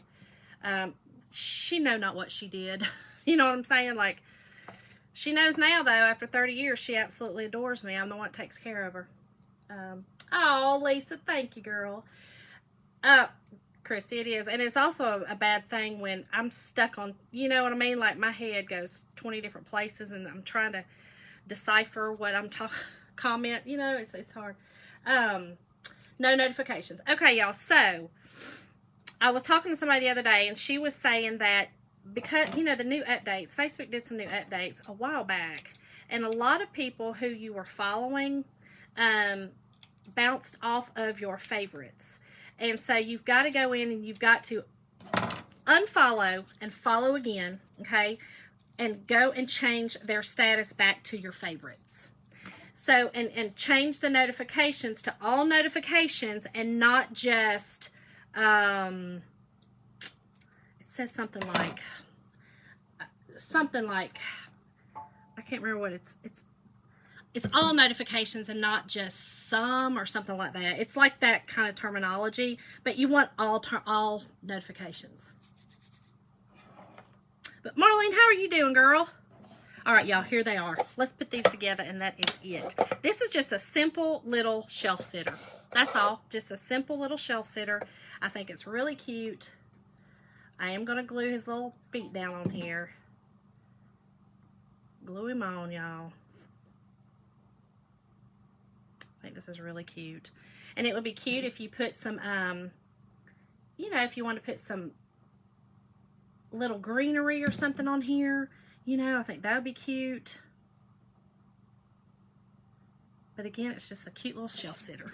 She know not what she did. You know what I'm saying? Like, she knows now, though, after 30 years, she absolutely adores me. I'm the one that takes care of her. Oh, Lisa, thank you, girl. Christy, it is. And it's also a bad thing when I'm stuck on, you know what I mean? Like, my head goes 20 different places, and I'm trying to decipher what I'm comment. You know, it's hard. No notifications. Okay, y'all. So, I was talking to somebody the other day, and she was saying that because, you know, the new updates, Facebook did some new updates a while back, and a lot of people who you were following bounced off of your favorites. And so you've got to go in and you've got to unfollow and follow again, okay? And go and change their status back to your favorites. So, and change the notifications to all notifications and not just, it says something like, I can't remember what it's all notifications and not just some or something like that. It's like that kind of terminology, but you want all notifications. But Marlene, how are you doing, girl? All right, y'all, here they are. Let's put these together, and that is it. This is just a simple little shelf sitter. That's all, just a simple little shelf sitter. I think it's really cute. I am going to glue his little feet down on here. Glue him on, y'all. I think this is really cute. And it would be cute if you put some, you know, if you want to put some little greenery or something on here. You know, I think that would be cute. But again, it's just a cute little shelf sitter.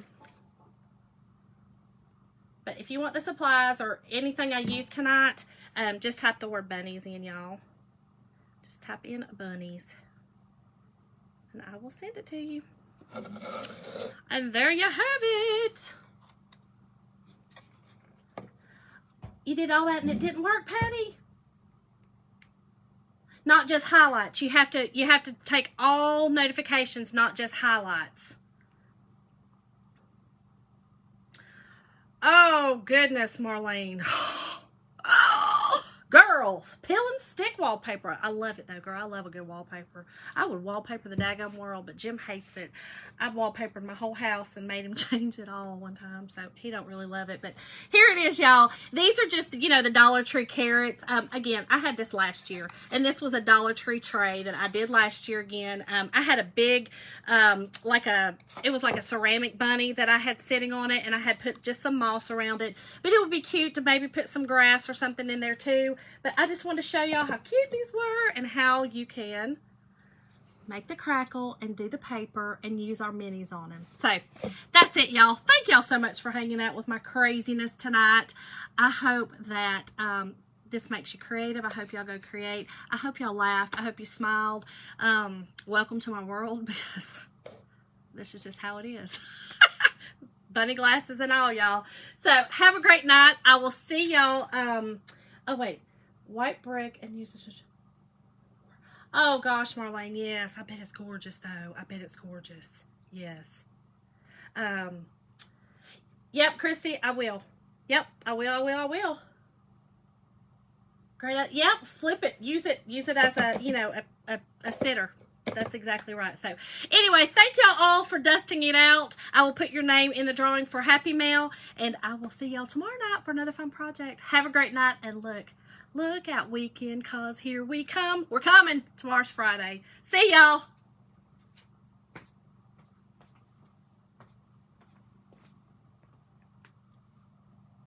But if you want the supplies or anything I use tonight, just type the word bunnies in, y'all. Just type in bunnies. And I will send it to you. And there you have it. You did all that and it didn't work, Patty? Not just highlights. You have to take all notifications, not just highlights. Oh, goodness, Marlene. Oh, girls, peel and stick wallpaper. I love it, though, girl. I love a good wallpaper. I would wallpaper the daggone world, but Jim hates it. I wallpapered my whole house and made him change it all one time, so he don't really love it. But here it is, y'all. These are just, you know, the Dollar Tree carrots. Again, I had this last year, and this was a Dollar Tree tray that I did last year again. I had a big, it was like a ceramic bunny that I had sitting on it, and I had put just some moss around it. But it would be cute to maybe put some grass or something in there too. But I just wanted to show y'all how cute these were and how you can make the crackle and do the paper and use our minis on them. So that's it, y'all. Thank y'all so much for hanging out with my craziness tonight. I hope that this makes you creative. I hope y'all go create. I hope y'all laughed. I hope you smiled. Welcome to my world, because this is just how it is. Bunny glasses and all, y'all. So have a great night. I will see y'all. Oh wait, white brick and use this. Oh gosh, Marlene, yes. I bet it's gorgeous though. I bet it's gorgeous. Yes. Yep, Christy, I will. Yep, I will. Great. Yep, flip it. Use it as a, you know, a sitter. That's exactly right. So anyway, thank y'all all for dusting it out. I will put your name in the drawing for Happy Mail, and I will see y'all tomorrow night for another fun project. Have a great night, and look out, weekend, cause here we come. We're coming. Tomorrow's Friday. See y'all.